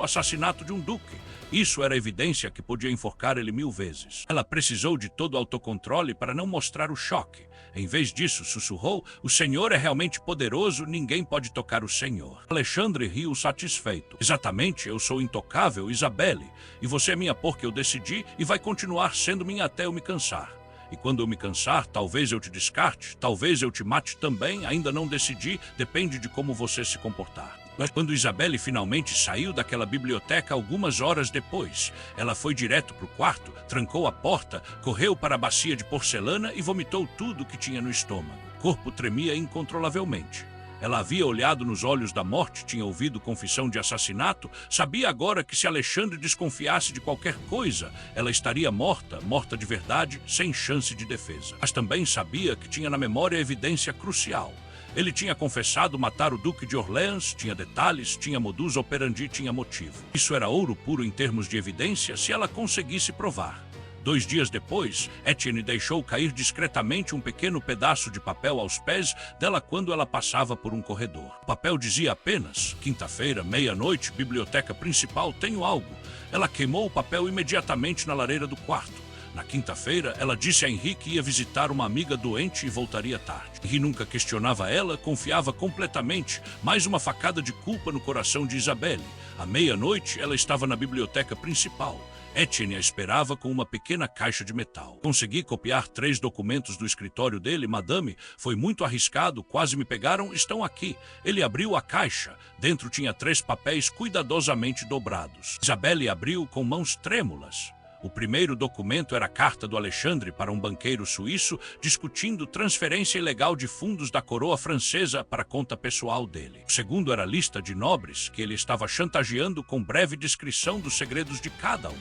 assassinato de um duque. Isso era evidência que podia enforcar ele 1000 vezes. Ela precisou de todo o autocontrole para não mostrar o choque. Em vez disso, sussurrou, o senhor é realmente poderoso, ninguém pode tocar o senhor. Alexandre riu satisfeito. Exatamente, eu sou intocável, Isabelle. E você é minha porque eu decidi e vai continuar sendo minha até eu me cansar. E quando eu me cansar, talvez eu te descarte, talvez eu te mate também, ainda não decidi, depende de como você se comportar. Quando Isabelle finalmente saiu daquela biblioteca algumas horas depois, ela foi direto para o quarto, trancou a porta, correu para a bacia de porcelana e vomitou tudo que tinha no estômago. O corpo tremia incontrolavelmente. Ela havia olhado nos olhos da morte, tinha ouvido confissão de assassinato, sabia agora que se Alexandre desconfiasse de qualquer coisa, ela estaria morta, morta de verdade, sem chance de defesa. Mas também sabia que tinha na memória evidência crucial. Ele tinha confessado matar o Duque de Orleans, tinha detalhes, tinha modus operandi, tinha motivo. Isso era ouro puro em termos de evidência se ela conseguisse provar. 2 dias depois, Etienne deixou cair discretamente um pequeno pedaço de papel aos pés dela quando ela passava por um corredor. O papel dizia apenas, quinta-feira, meia-noite, biblioteca principal, tenho algo. Ela queimou o papel imediatamente na lareira do quarto. Na quinta-feira, ela disse a Henri que ia visitar uma amiga doente e voltaria tarde. Henri nunca questionava ela, confiava completamente. Mais uma facada de culpa no coração de Isabelle. À meia-noite, ela estava na biblioteca principal. Etienne a esperava com uma pequena caixa de metal. Consegui copiar 3 documentos do escritório dele, madame. Foi muito arriscado, quase me pegaram, estão aqui. Ele abriu a caixa. Dentro tinha 3 papéis cuidadosamente dobrados. Isabelle abriu com mãos trêmulas. O primeiro documento era a carta do Alexandre para um banqueiro suíço discutindo transferência ilegal de fundos da coroa francesa para a conta pessoal dele. O segundo era a lista de nobres que ele estava chantageando com breve descrição dos segredos de cada um.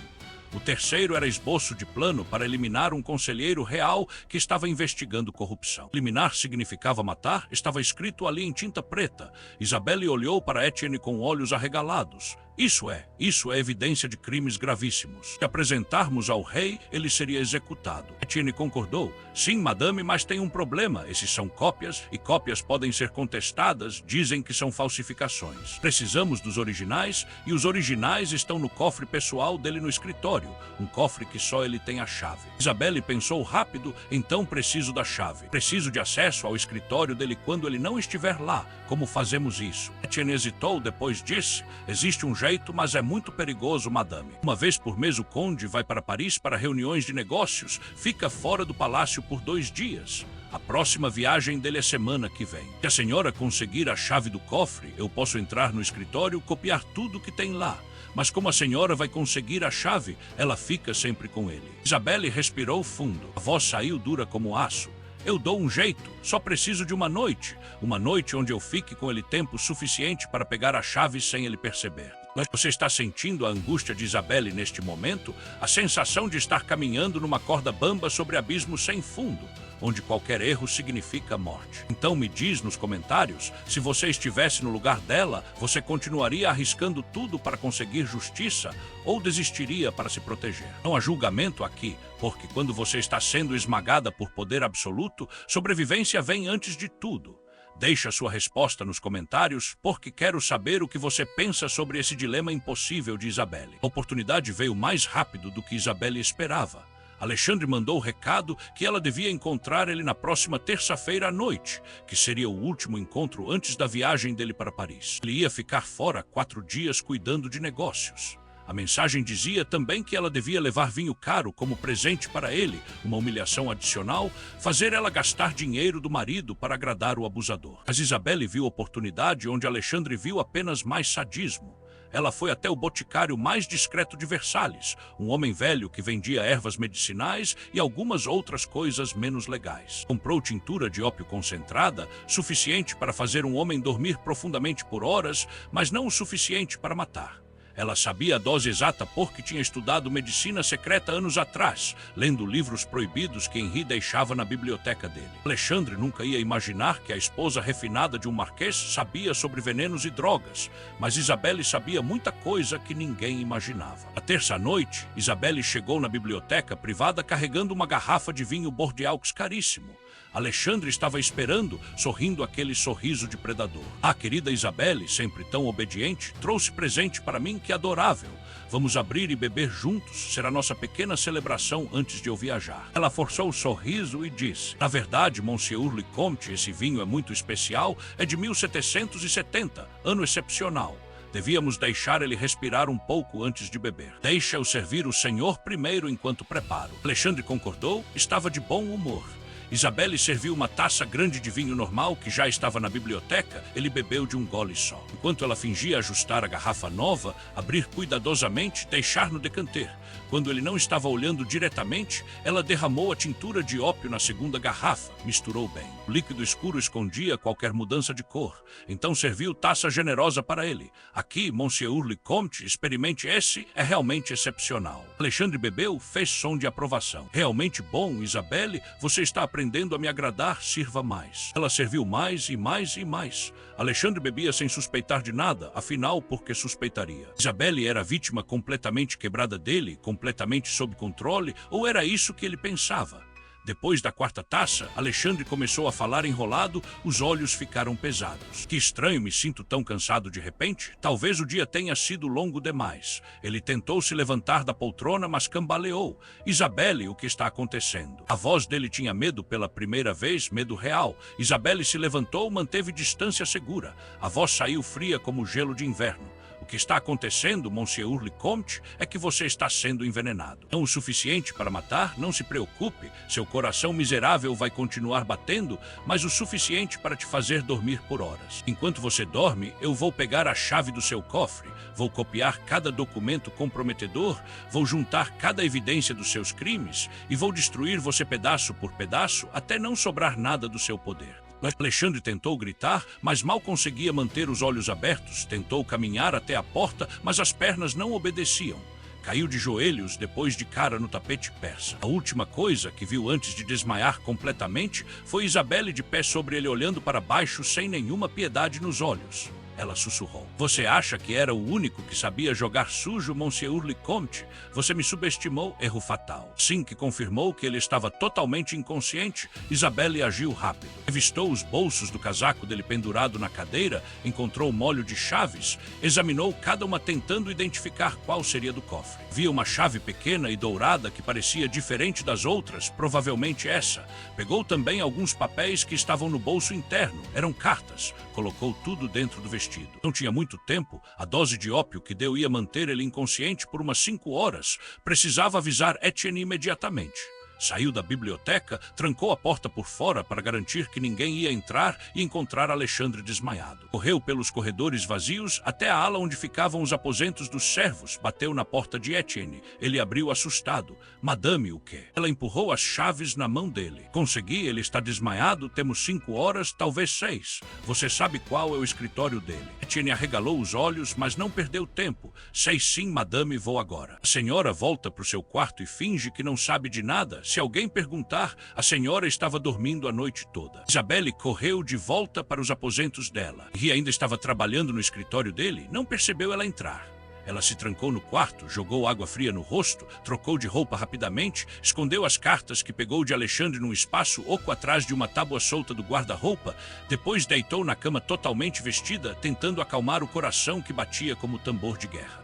O terceiro era esboço de plano para eliminar um conselheiro real que estava investigando corrupção. Eliminar significava matar, estava escrito ali em tinta preta. Isabelle olhou para Etienne com olhos arregalados. Isso é evidência de crimes gravíssimos. Se apresentarmos ao rei, ele seria executado. Etienne concordou. Sim, madame, mas tem um problema. Esses são cópias, e cópias podem ser contestadas, dizem que são falsificações. Precisamos dos originais, e os originais estão no cofre pessoal dele no escritório. Um cofre que só ele tem a chave. Isabelle pensou rápido, então preciso da chave. Preciso de acesso ao escritório dele quando ele não estiver lá. Como fazemos isso? Etienne hesitou, depois disse, existe um jeito, mas é muito perigoso, madame. Uma vez por mês o conde vai para Paris para reuniões de negócios, fica fora do palácio por 2 dias. A próxima viagem dele é semana que vem. Se a senhora conseguir a chave do cofre, eu posso entrar no escritório e copiar tudo que tem lá. Mas como a senhora vai conseguir a chave, ela fica sempre com ele. Isabelle respirou fundo. A voz saiu dura como aço. Eu dou um jeito, só preciso de uma noite onde eu fique com ele tempo suficiente para pegar a chave sem ele perceber. Mas você está sentindo a angústia de Isabelle neste momento? A sensação de estar caminhando numa corda bamba sobre abismo sem fundo, onde qualquer erro significa morte. Então me diz nos comentários, se você estivesse no lugar dela, você continuaria arriscando tudo para conseguir justiça ou desistiria para se proteger? Não há julgamento aqui, porque quando você está sendo esmagada por poder absoluto, sobrevivência vem antes de tudo. Deixe a sua resposta nos comentários, porque quero saber o que você pensa sobre esse dilema impossível de Isabelle. A oportunidade veio mais rápido do que Isabelle esperava. Alexandre mandou o recado que ela devia encontrar ele na próxima terça-feira à noite, que seria o último encontro antes da viagem dele para Paris. Ele ia ficar fora 4 dias cuidando de negócios. A mensagem dizia também que ela devia levar vinho caro como presente para ele, uma humilhação adicional, fazer ela gastar dinheiro do marido para agradar o abusador. Mas Isabelle viu oportunidade onde Alexandre viu apenas mais sadismo. Ela foi até o boticário mais discreto de Versalhes, um homem velho que vendia ervas medicinais e algumas outras coisas menos legais. Comprou tintura de ópio concentrada, suficiente para fazer um homem dormir profundamente por horas, mas não o suficiente para matar. Ela sabia a dose exata porque tinha estudado medicina secreta anos atrás, lendo livros proibidos que Henri deixava na biblioteca dele. Alexandre nunca ia imaginar que a esposa refinada de um marquês sabia sobre venenos e drogas, mas Isabelle sabia muita coisa que ninguém imaginava. Na terça-noite, Isabelle chegou na biblioteca privada carregando uma garrafa de vinho Bordeaux caríssimo. Alexandre estava esperando, sorrindo aquele sorriso de predador. A querida Isabelle, sempre tão obediente, trouxe presente para mim que é adorável. Vamos abrir e beber juntos, será nossa pequena celebração antes de eu viajar. Ela forçou o sorriso e disse, na verdade, Monsieur le Comte, esse vinho é muito especial, é de 1770, ano excepcional. Devíamos deixar ele respirar um pouco antes de beber. Deixa-eu servir o senhor primeiro enquanto preparo. Alexandre concordou, estava de bom humor. Isabelle serviu uma taça grande de vinho normal que já estava na biblioteca, ele bebeu de um gole só. Enquanto ela fingia ajustar a garrafa nova, abrir cuidadosamente, deixar no decanter. Quando ele não estava olhando diretamente, ela derramou a tintura de ópio na segunda garrafa, misturou bem. O líquido escuro escondia qualquer mudança de cor, então serviu taça generosa para ele. Aqui, Monsieur le Comte, experimente esse, é realmente excepcional. Alexandre bebeu, fez som de aprovação. Realmente bom, Isabelle, você está aprendendo a me agradar, sirva mais. Ela serviu mais e mais e mais. Alexandre bebia sem suspeitar de nada, afinal, porque suspeitaria? Isabelle era vítima completamente quebrada dele, completamente sob controle, ou era isso que ele pensava? Depois da quarta taça, Alexandre começou a falar enrolado, os olhos ficaram pesados. Que estranho, me sinto tão cansado de repente. Talvez o dia tenha sido longo demais. Ele tentou se levantar da poltrona, mas cambaleou. Isabelle, o que está acontecendo? A voz dele tinha medo pela primeira vez, medo real. Isabelle se levantou, manteve distância segura. A voz saiu fria como gelo de inverno. O que está acontecendo, Monsieur le Comte, é que você está sendo envenenado. Não o suficiente para matar, não se preocupe. Seu coração miserável vai continuar batendo, mas o suficiente para te fazer dormir por horas. Enquanto você dorme, eu vou pegar a chave do seu cofre, vou copiar cada documento comprometedor, vou juntar cada evidência dos seus crimes e vou destruir você pedaço por pedaço até não sobrar nada do seu poder. Alexandre tentou gritar, mas mal conseguia manter os olhos abertos. Tentou caminhar até a porta, mas as pernas não obedeciam. Caiu de joelhos, depois de cara no tapete persa. A última coisa que viu antes de desmaiar completamente foi Isabelle de pé sobre ele, olhando para baixo sem nenhuma piedade nos olhos. Ela sussurrou. Você acha que era o único que sabia jogar sujo, Monsieur le Comte? Você me subestimou, erro fatal. Assim que confirmou que ele estava totalmente inconsciente, Isabelle agiu rápido. Revistou os bolsos do casaco dele pendurado na cadeira, encontrou o molho de chaves, examinou cada uma tentando identificar qual seria do cofre. Via uma chave pequena e dourada que parecia diferente das outras, provavelmente essa. Pegou também alguns papéis que estavam no bolso interno. Eram cartas. Colocou tudo dentro do vestido. Não tinha muito tempo. A dose de ópio que deu ia manter ele inconsciente por umas 5 horas. Precisava avisar Etienne imediatamente. Saiu da biblioteca, trancou a porta por fora para garantir que ninguém ia entrar e encontrar Alexandre desmaiado. Correu pelos corredores vazios até a ala onde ficavam os aposentos dos servos. Bateu na porta de Etienne. Ele abriu assustado. Madame, o quê? Ela empurrou as chaves na mão dele. Consegui, ele está desmaiado, temos 5 horas, talvez 6. Você sabe qual é o escritório dele. Etienne arregalou os olhos, mas não perdeu tempo. Sei sim, madame, vou agora. A senhora volta para o seu quarto e finge que não sabe de nada. Se alguém perguntar, a senhora estava dormindo a noite toda. Isabelle correu de volta para os aposentos dela. E ainda estava trabalhando no escritório dele, não percebeu ela entrar. Ela se trancou no quarto, jogou água fria no rosto, trocou de roupa rapidamente, escondeu as cartas que pegou de Alexandre num espaço oco atrás de uma tábua solta do guarda-roupa, depois deitou na cama totalmente vestida, tentando acalmar o coração que batia como tambor de guerra.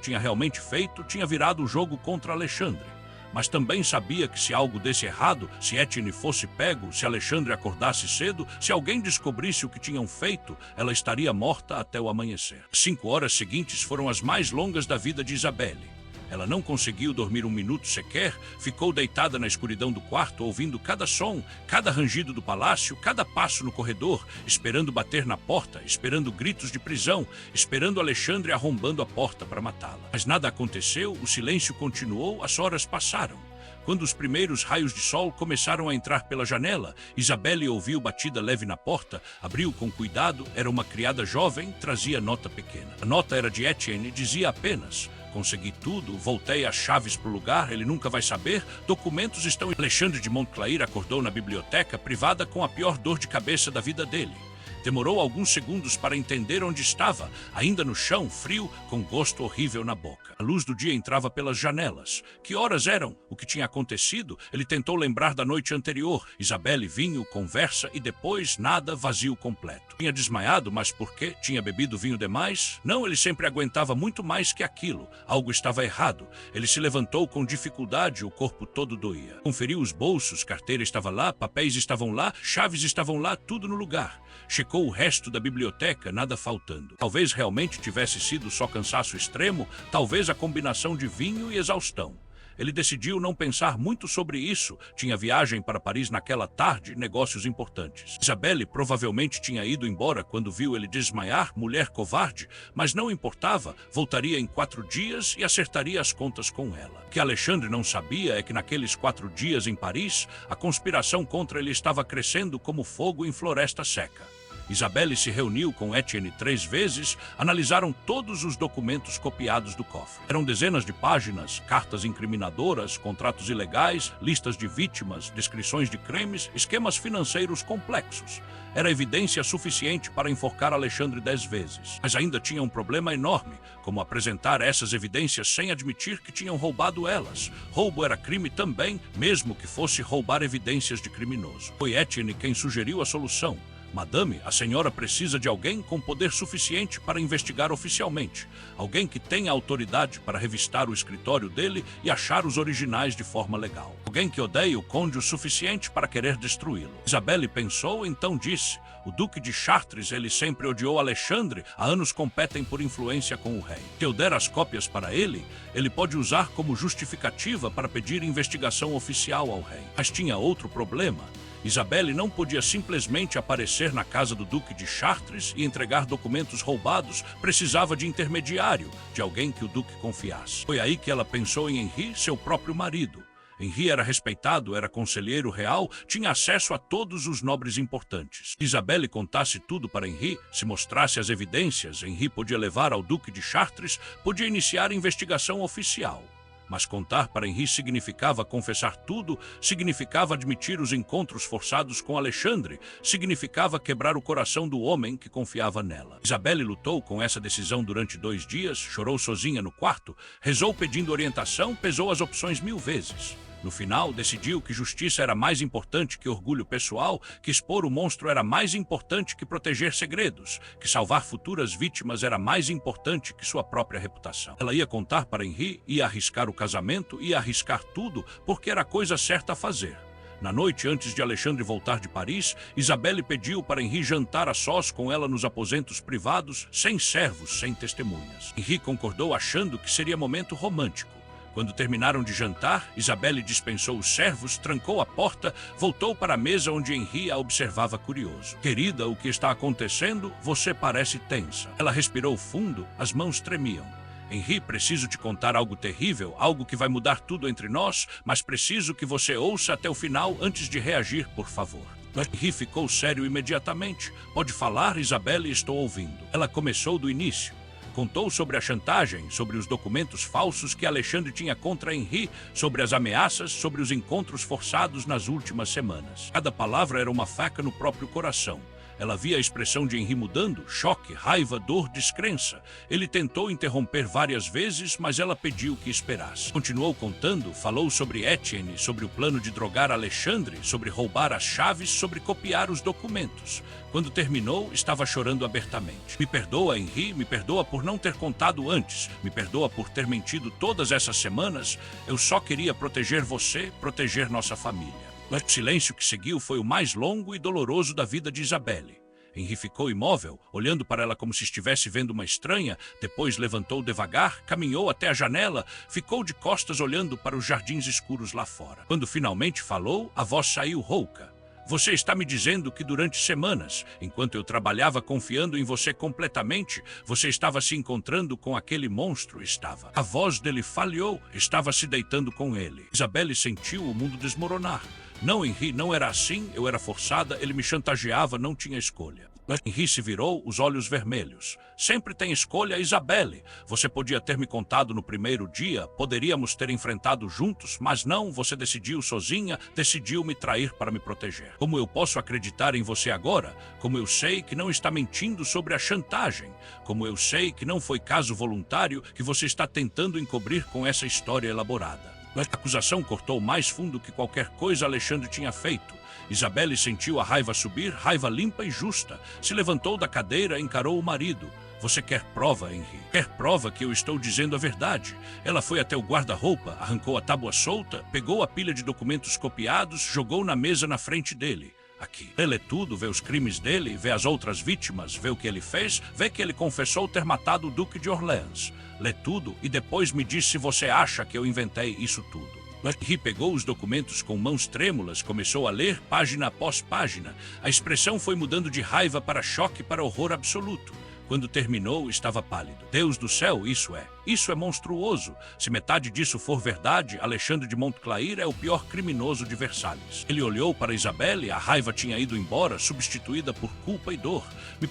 Tinha realmente feito, tinha virado o jogo contra Alexandre. Mas também sabia que se algo desse errado, se Etienne fosse pego, se Alexandre acordasse cedo, se alguém descobrisse o que tinham feito, ela estaria morta até o amanhecer. As 5 horas seguintes foram as mais longas da vida de Isabelle. Ela não conseguiu dormir um minuto sequer, ficou deitada na escuridão do quarto, ouvindo cada som, cada rangido do palácio, cada passo no corredor, esperando bater na porta, esperando gritos de prisão, esperando Alexandre arrombando a porta para matá-la. Mas nada aconteceu, o silêncio continuou, as horas passaram. Quando os primeiros raios de sol começaram a entrar pela janela, Isabelle ouviu batida leve na porta, abriu com cuidado, era uma criada jovem, trazia nota pequena. A nota era de Etienne e dizia apenas: consegui tudo, voltei as chaves para o lugar, ele nunca vai saber, documentos estão... Alexandre de Montclair acordou na biblioteca privada com a pior dor de cabeça da vida dele. Demorou alguns segundos para entender onde estava, ainda no chão, frio, com gosto horrível na boca. A luz do dia entrava pelas janelas. Que horas eram? O que tinha acontecido? Ele tentou lembrar da noite anterior. Isabelle, vinho, conversa e depois nada, vazio completo. Tinha desmaiado, mas por quê? Tinha bebido vinho demais? Não, ele sempre aguentava muito mais que aquilo. Algo estava errado. Ele se levantou com dificuldade, o corpo todo doía. Conferiu os bolsos, carteira estava lá, papéis estavam lá, chaves estavam lá, tudo no lugar. Checou o resto da biblioteca, nada faltando. Talvez realmente tivesse sido só cansaço extremo, talvez a combinação de vinho e exaustão. Ele decidiu não pensar muito sobre isso. Tinha viagem para Paris naquela tarde, negócios importantes. Isabelle provavelmente tinha ido embora quando viu ele desmaiar, mulher covarde, mas não importava, voltaria em 4 dias e acertaria as contas com ela. O que Alexandre não sabia é que naqueles 4 dias em Paris, a conspiração contra ele estava crescendo como fogo em floresta seca. Isabelle se reuniu com Etienne 3 vezes, analisaram todos os documentos copiados do cofre. Eram dezenas de páginas, cartas incriminadoras, contratos ilegais, listas de vítimas, descrições de crimes, esquemas financeiros complexos. Era evidência suficiente para enforcar Alexandre 10 vezes. Mas ainda tinha um problema enorme, como apresentar essas evidências sem admitir que tinham roubado elas. Roubo era crime também, mesmo que fosse roubar evidências de criminoso. Foi Etienne quem sugeriu a solução. Madame, a senhora precisa de alguém com poder suficiente para investigar oficialmente. Alguém que tenha autoridade para revistar o escritório dele e achar os originais de forma legal. Alguém que odeie o conde o suficiente para querer destruí-lo. Isabelle pensou, então disse: o duque de Chartres, ele sempre odiou Alexandre, há anos competem por influência com o rei. Se eu der as cópias para ele, ele pode usar como justificativa para pedir investigação oficial ao rei. Mas tinha outro problema. Isabelle não podia simplesmente aparecer na casa do duque de Chartres e entregar documentos roubados. Precisava de intermediário, de alguém que o duque confiasse. Foi aí que ela pensou em Henri, seu próprio marido. Henri era respeitado, era conselheiro real, tinha acesso a todos os nobres importantes. Se Isabelle contasse tudo para Henri, se mostrasse as evidências, Henri podia levar ao duque de Chartres, podia iniciar investigação oficial. Mas contar para Henri significava confessar tudo, significava admitir os encontros forçados com Alexandre, significava quebrar o coração do homem que confiava nela. Isabelle lutou com essa decisão durante 2 dias, chorou sozinha no quarto, rezou pedindo orientação, pesou as opções 1000 vezes. No final, decidiu que justiça era mais importante que orgulho pessoal, que expor o monstro era mais importante que proteger segredos, que salvar futuras vítimas era mais importante que sua própria reputação. Ela ia contar para Henri, ia arriscar o casamento, ia arriscar tudo, porque era a coisa certa a fazer. Na noite antes de Alexandre voltar de Paris, Isabelle pediu para Henri jantar a sós com ela nos aposentos privados, sem servos, sem testemunhas. Henri concordou achando que seria momento romântico. Quando terminaram de jantar, Isabelle dispensou os servos, trancou a porta, voltou para a mesa onde Henri a observava curioso. Querida, o que está acontecendo? Você parece tensa. Ela respirou fundo, as mãos tremiam. Henri, preciso te contar algo terrível, algo que vai mudar tudo entre nós, mas preciso que você ouça até o final antes de reagir, por favor. Henri ficou sério imediatamente. Pode falar, Isabelle, estou ouvindo. Ela começou do início. Contou sobre a chantagem, sobre os documentos falsos que Alexandre tinha contra Henri, sobre as ameaças, sobre os encontros forçados nas últimas semanas. Cada palavra era uma faca no próprio coração. Ela via a expressão de Henri mudando, choque, raiva, dor, descrença. Ele tentou interromper várias vezes, mas ela pediu que esperasse. Continuou contando, falou sobre Etienne, sobre o plano de drogar Alexandre, sobre roubar as chaves, sobre copiar os documentos. Quando terminou, estava chorando abertamente. Me perdoa, Henri, me perdoa por não ter contado antes. Me perdoa por ter mentido todas essas semanas. Eu só queria proteger você, proteger nossa família. Mas o silêncio que seguiu foi o mais longo e doloroso da vida de Isabelle. Henri ficou imóvel, olhando para ela como se estivesse vendo uma estranha, depois levantou devagar, caminhou até a janela, ficou de costas olhando para os jardins escuros lá fora. Quando finalmente falou, a voz saiu rouca. Você está me dizendo que durante semanas, enquanto eu trabalhava confiando em você completamente, você estava se encontrando com aquele monstro, estava. A voz dele falhou, estava se deitando com ele. Isabelle sentiu o mundo desmoronar. Não, Henri, não era assim, eu era forçada, ele me chantageava, não tinha escolha. Henri se virou, os olhos vermelhos. Sempre tem escolha, Isabelle. Você podia ter me contado no primeiro dia, poderíamos ter enfrentado juntos, mas não, você decidiu sozinha, decidiu me trair para me proteger. Como eu posso acreditar em você agora? Como eu sei que não está mentindo sobre a chantagem? Como eu sei que não foi caso voluntário que você está tentando encobrir com essa história elaborada? A acusação cortou mais fundo que qualquer coisa Alexandre tinha feito. Isabelle sentiu a raiva subir, raiva limpa e justa. Se levantou da cadeira e encarou o marido. Você quer prova, Henri? Quer prova que eu estou dizendo a verdade? Ela foi até o guarda-roupa, arrancou a tábua solta, pegou a pilha de documentos copiados, jogou na mesa na frente dele. Aqui. Ele lê tudo, vê os crimes dele, vê as outras vítimas, vê o que ele fez, vê que ele confessou ter matado o Duque de Orleans. Lê tudo e depois me diz se você acha que eu inventei isso tudo. Henri pegou os documentos com mãos trêmulas, começou a ler página após página. A expressão foi mudando de raiva para choque para horror absoluto. Quando terminou, estava pálido. Deus do céu, isso é monstruoso. Se metade disso for verdade, Alexandre de Montclair é o pior criminoso de Versalhes. Ele olhou para Isabelle, a raiva tinha ido embora, substituída por culpa e dor. Me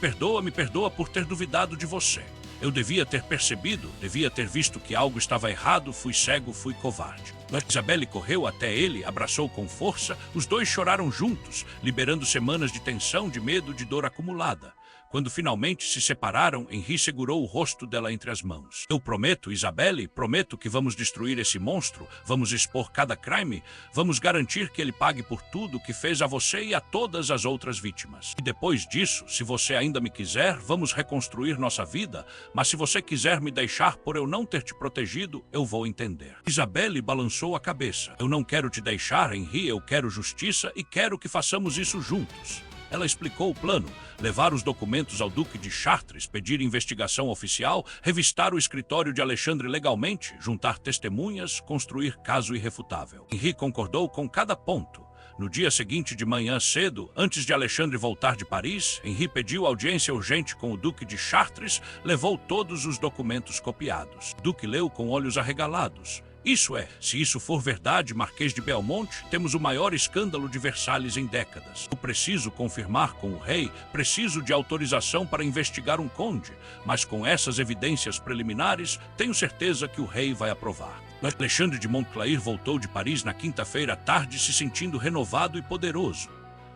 perdoa por ter duvidado de você. Eu devia ter percebido, devia ter visto que algo estava errado, fui cego, fui covarde. Isabelle correu até ele, abraçou com força, os dois choraram juntos, liberando semanas de tensão, de medo, de dor acumulada. Quando finalmente se separaram, Henri segurou o rosto dela entre as mãos. Eu prometo, Isabelle, prometo que vamos destruir esse monstro, vamos expor cada crime, vamos garantir que ele pague por tudo que fez a você e a todas as outras vítimas. E depois disso, se você ainda me quiser, vamos reconstruir nossa vida, mas se você quiser me deixar por eu não ter te protegido, eu vou entender. Isabelle balançou a cabeça. Eu não quero te deixar, Henri, eu quero justiça e quero que façamos isso juntos. Ela explicou o plano: levar os documentos ao Duque de Chartres, pedir investigação oficial, revistar o escritório de Alexandre legalmente, juntar testemunhas, construir caso irrefutável. Henri concordou com cada ponto. No dia seguinte de manhã cedo, antes de Alexandre voltar de Paris, Henri pediu audiência urgente com o Duque de Chartres, levou todos os documentos copiados. O Duque leu com olhos arregalados. Isso é, se isso for verdade, Marquês de Belmonte, temos o maior escândalo de Versalhes em décadas. Eu preciso confirmar com o rei, preciso de autorização para investigar um conde, mas com essas evidências preliminares, tenho certeza que o rei vai aprovar. Alexandre de Montclair voltou de Paris na quinta-feira à tarde se sentindo renovado e poderoso.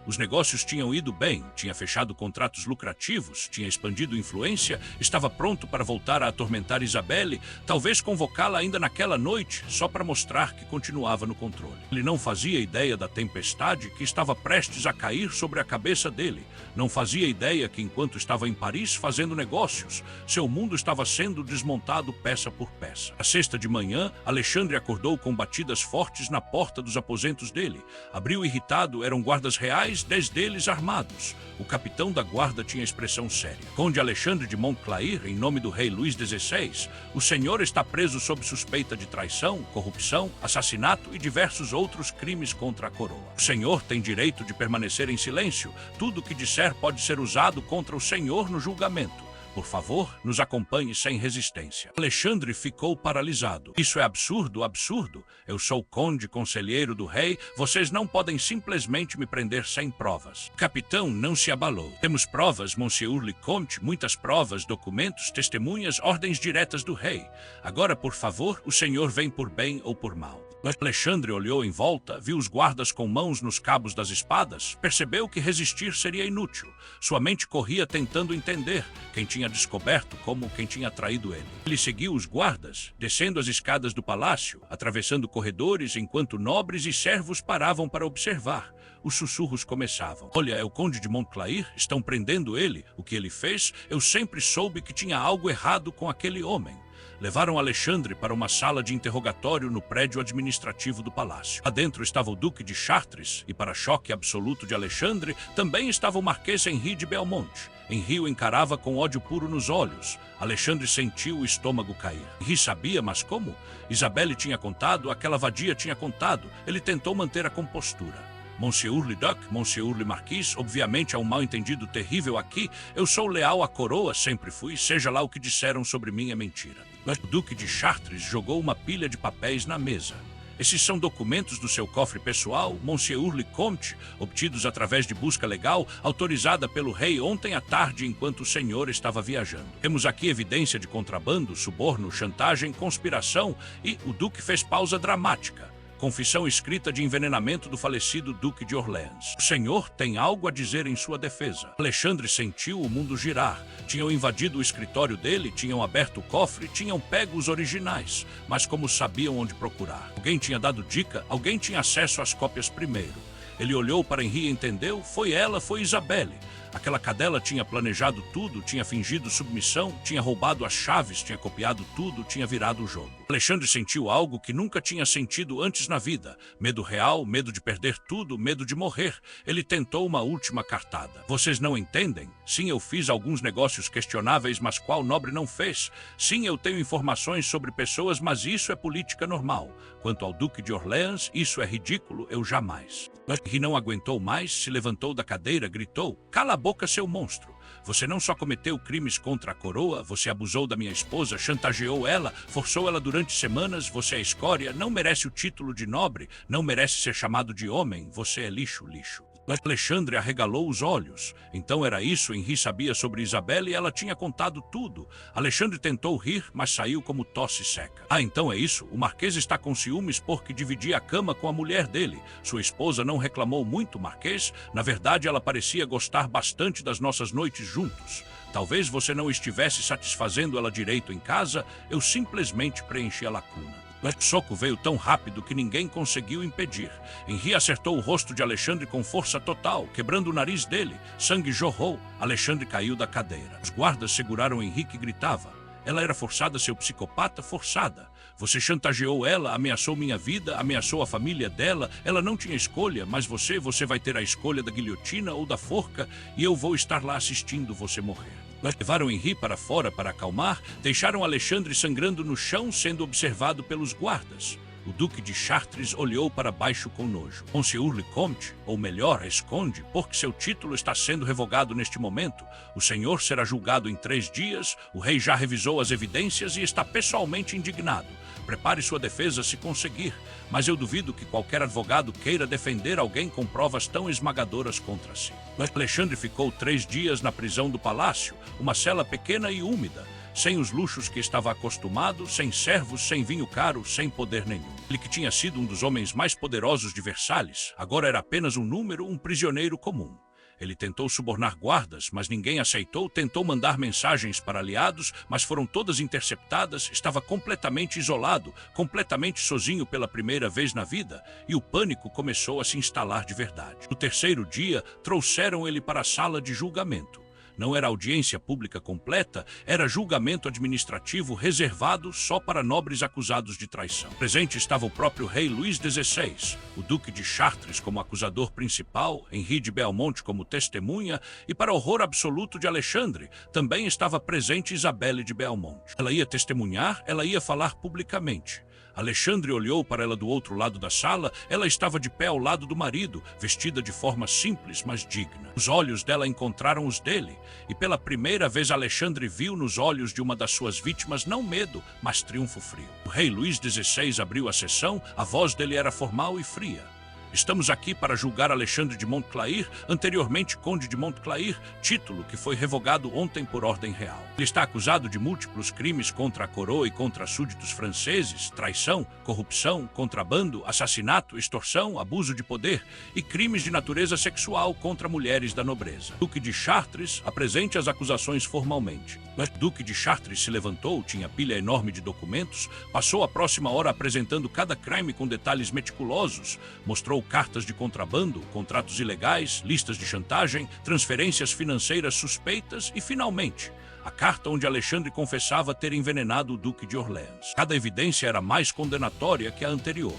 Os negócios tinham ido bem, tinha fechado contratos lucrativos, tinha expandido influência, estava pronto para voltar a atormentar Isabelle, talvez convocá-la ainda naquela noite, só para mostrar que continuava no controle. Ele não fazia ideia da tempestade que estava prestes a cair sobre a cabeça dele. Não fazia ideia que, enquanto estava em Paris fazendo negócios, seu mundo estava sendo desmontado peça por peça. À sexta de manhã, Alexandre acordou com batidas fortes na porta dos aposentos dele. Abriu irritado, eram guardas reais, 10 deles armados. O capitão da guarda tinha expressão séria. Conde Alexandre de Montclair, em nome do rei Luís XVI, o senhor está preso sob suspeita de traição, corrupção, assassinato e diversos outros crimes contra a coroa. O senhor tem direito de permanecer em silêncio. Tudo o que disser pode ser usado contra o senhor no julgamento. Por favor, nos acompanhe sem resistência. Alexandre ficou paralisado. Isso é absurdo, absurdo. Eu sou conde conselheiro do rei. Vocês não podem simplesmente me prender sem provas. O capitão não se abalou. Temos provas, Monsieur le Comte, muitas provas, documentos, testemunhas, ordens diretas do rei. Agora, por favor, o senhor vem por bem ou por mal. Alexandre olhou em volta, viu os guardas com mãos nos cabos das espadas, percebeu que resistir seria inútil. Sua mente corria tentando entender quem tinha descoberto como quem tinha traído ele. Ele seguiu os guardas, descendo as escadas do palácio, atravessando corredores enquanto nobres e servos paravam para observar. Os sussurros começavam. Olha, é o conde de Montclair, estão prendendo ele. O que ele fez? Eu sempre soube que tinha algo errado com aquele homem. Levaram Alexandre para uma sala de interrogatório no prédio administrativo do palácio. Lá dentro estava o Duque de Chartres e, para choque absoluto de Alexandre, também estava o Marquês Henri de Belmonte. Henri o encarava com ódio puro nos olhos. Alexandre sentiu o estômago cair. Henri sabia, mas como? Isabelle tinha contado, aquela vadia tinha contado. Ele tentou manter a compostura. Monsieur le Duc, Monsieur le Marquis, obviamente há um mal-entendido terrível aqui. Eu sou leal à coroa, sempre fui, seja lá o que disseram sobre mim é mentira. O Duque de Chartres jogou uma pilha de papéis na mesa. Esses são documentos do seu cofre pessoal, Monsieur le Comte, obtidos através de busca legal, autorizada pelo rei ontem à tarde enquanto o senhor estava viajando. Temos aqui evidência de contrabando, suborno, chantagem, conspiração e o Duque fez pausa dramática. Confissão escrita de envenenamento do falecido Duque de Orleans. O senhor tem algo a dizer em sua defesa. Alexandre sentiu o mundo girar. Tinham invadido o escritório dele, tinham aberto o cofre, tinham pego os originais. Mas como sabiam onde procurar? Alguém tinha dado dica, alguém tinha acesso às cópias primeiro. Ele olhou para Henri e entendeu, foi ela, foi Isabelle. Aquela cadela tinha planejado tudo, tinha fingido submissão, tinha roubado as chaves, tinha copiado tudo, tinha virado o jogo. Alexandre sentiu algo que nunca tinha sentido antes na vida. Medo real, medo de perder tudo, medo de morrer. Ele tentou uma última cartada. Vocês não entendem? Sim, eu fiz alguns negócios questionáveis, mas qual nobre não fez? Sim, eu tenho informações sobre pessoas, mas isso é política normal. Quanto ao Duque de Orleans, isso é ridículo, eu jamais. Henri não aguentou mais, se levantou da cadeira, gritou: "Cala a boca, seu monstro! Você não só cometeu crimes contra a coroa, você abusou da minha esposa, chantageou ela, forçou ela durante semanas, você é escória, não merece o título de nobre, não merece ser chamado de homem, você é lixo, lixo." Alexandre arregalou os olhos. Então era isso, Henri sabia sobre Isabelle e ela tinha contado tudo. Alexandre tentou rir, mas saiu como tosse seca. Ah, então é isso? O Marquês está com ciúmes porque dividia a cama com a mulher dele. Sua esposa não reclamou muito, Marquês. Na verdade, ela parecia gostar bastante das nossas noites juntos. Talvez você não estivesse satisfazendo ela direito em casa, eu simplesmente preenchi a lacuna. O soco veio tão rápido que ninguém conseguiu impedir. Henri acertou o rosto de Alexandre com força total, quebrando o nariz dele. Sangue jorrou. Alexandre caiu da cadeira. Os guardas seguraram Henri, que gritava. Ela era forçada, seu psicopata, forçada. Você chantageou ela, ameaçou minha vida, ameaçou a família dela. Ela não tinha escolha, mas você vai ter a escolha da guilhotina ou da forca e eu vou estar lá assistindo você morrer. Levaram Henri para fora para acalmar, deixaram Alexandre sangrando no chão, sendo observado pelos guardas. O Duque de Chartres olhou para baixo com nojo. Monsieur le Comte, ou melhor, esconde, porque seu título está sendo revogado neste momento. O senhor será julgado em 3 dias, o rei já revisou as evidências e está pessoalmente indignado. Prepare sua defesa se conseguir, mas eu duvido que qualquer advogado queira defender alguém com provas tão esmagadoras contra si. Alexandre ficou 3 dias na prisão do palácio, uma cela pequena e úmida, sem os luxos que estava acostumado, sem servos, sem vinho caro, sem poder nenhum. Ele que tinha sido um dos homens mais poderosos de Versalhes, agora era apenas um número, um prisioneiro comum. Ele tentou subornar guardas, mas ninguém aceitou, tentou mandar mensagens para aliados, mas foram todas interceptadas, estava completamente isolado, completamente sozinho pela primeira vez na vida, e o pânico começou a se instalar de verdade. No 3º dia, trouxeram ele para a sala de julgamento. Não era audiência pública completa, era julgamento administrativo reservado só para nobres acusados de traição. Presente estava o próprio rei Luís XVI, o Duque de Chartres como acusador principal, Henri de Belmonte como testemunha e, para horror absoluto de Alexandre, também estava presente Isabelle de Belmonte. Ela ia testemunhar, ela ia falar publicamente. Alexandre olhou para ela do outro lado da sala. Ela estava de pé ao lado do marido, vestida de forma simples, mas digna. Os olhos dela encontraram os dele, e pela primeira vez Alexandre viu nos olhos de uma das suas vítimas não medo, mas triunfo frio. O rei Luís XVI abriu a sessão, a voz dele era formal e fria. Estamos aqui para julgar Alexandre de Montclair, anteriormente Conde de Montclair, título que foi revogado ontem por ordem real. Ele está acusado de múltiplos crimes contra a coroa e contra súditos franceses, traição, corrupção, contrabando, assassinato, extorsão, abuso de poder e crimes de natureza sexual contra mulheres da nobreza. Duque de Chartres, apresente as acusações formalmente. O Duque de Chartres se levantou, tinha pilha enorme de documentos, passou a próxima hora apresentando cada crime com detalhes meticulosos, mostrou cartas de contrabando, contratos ilegais, listas de chantagem, transferências financeiras suspeitas e, finalmente, a carta onde Alexandre confessava ter envenenado o Duque de Orléans. Cada evidência era mais condenatória que a anterior.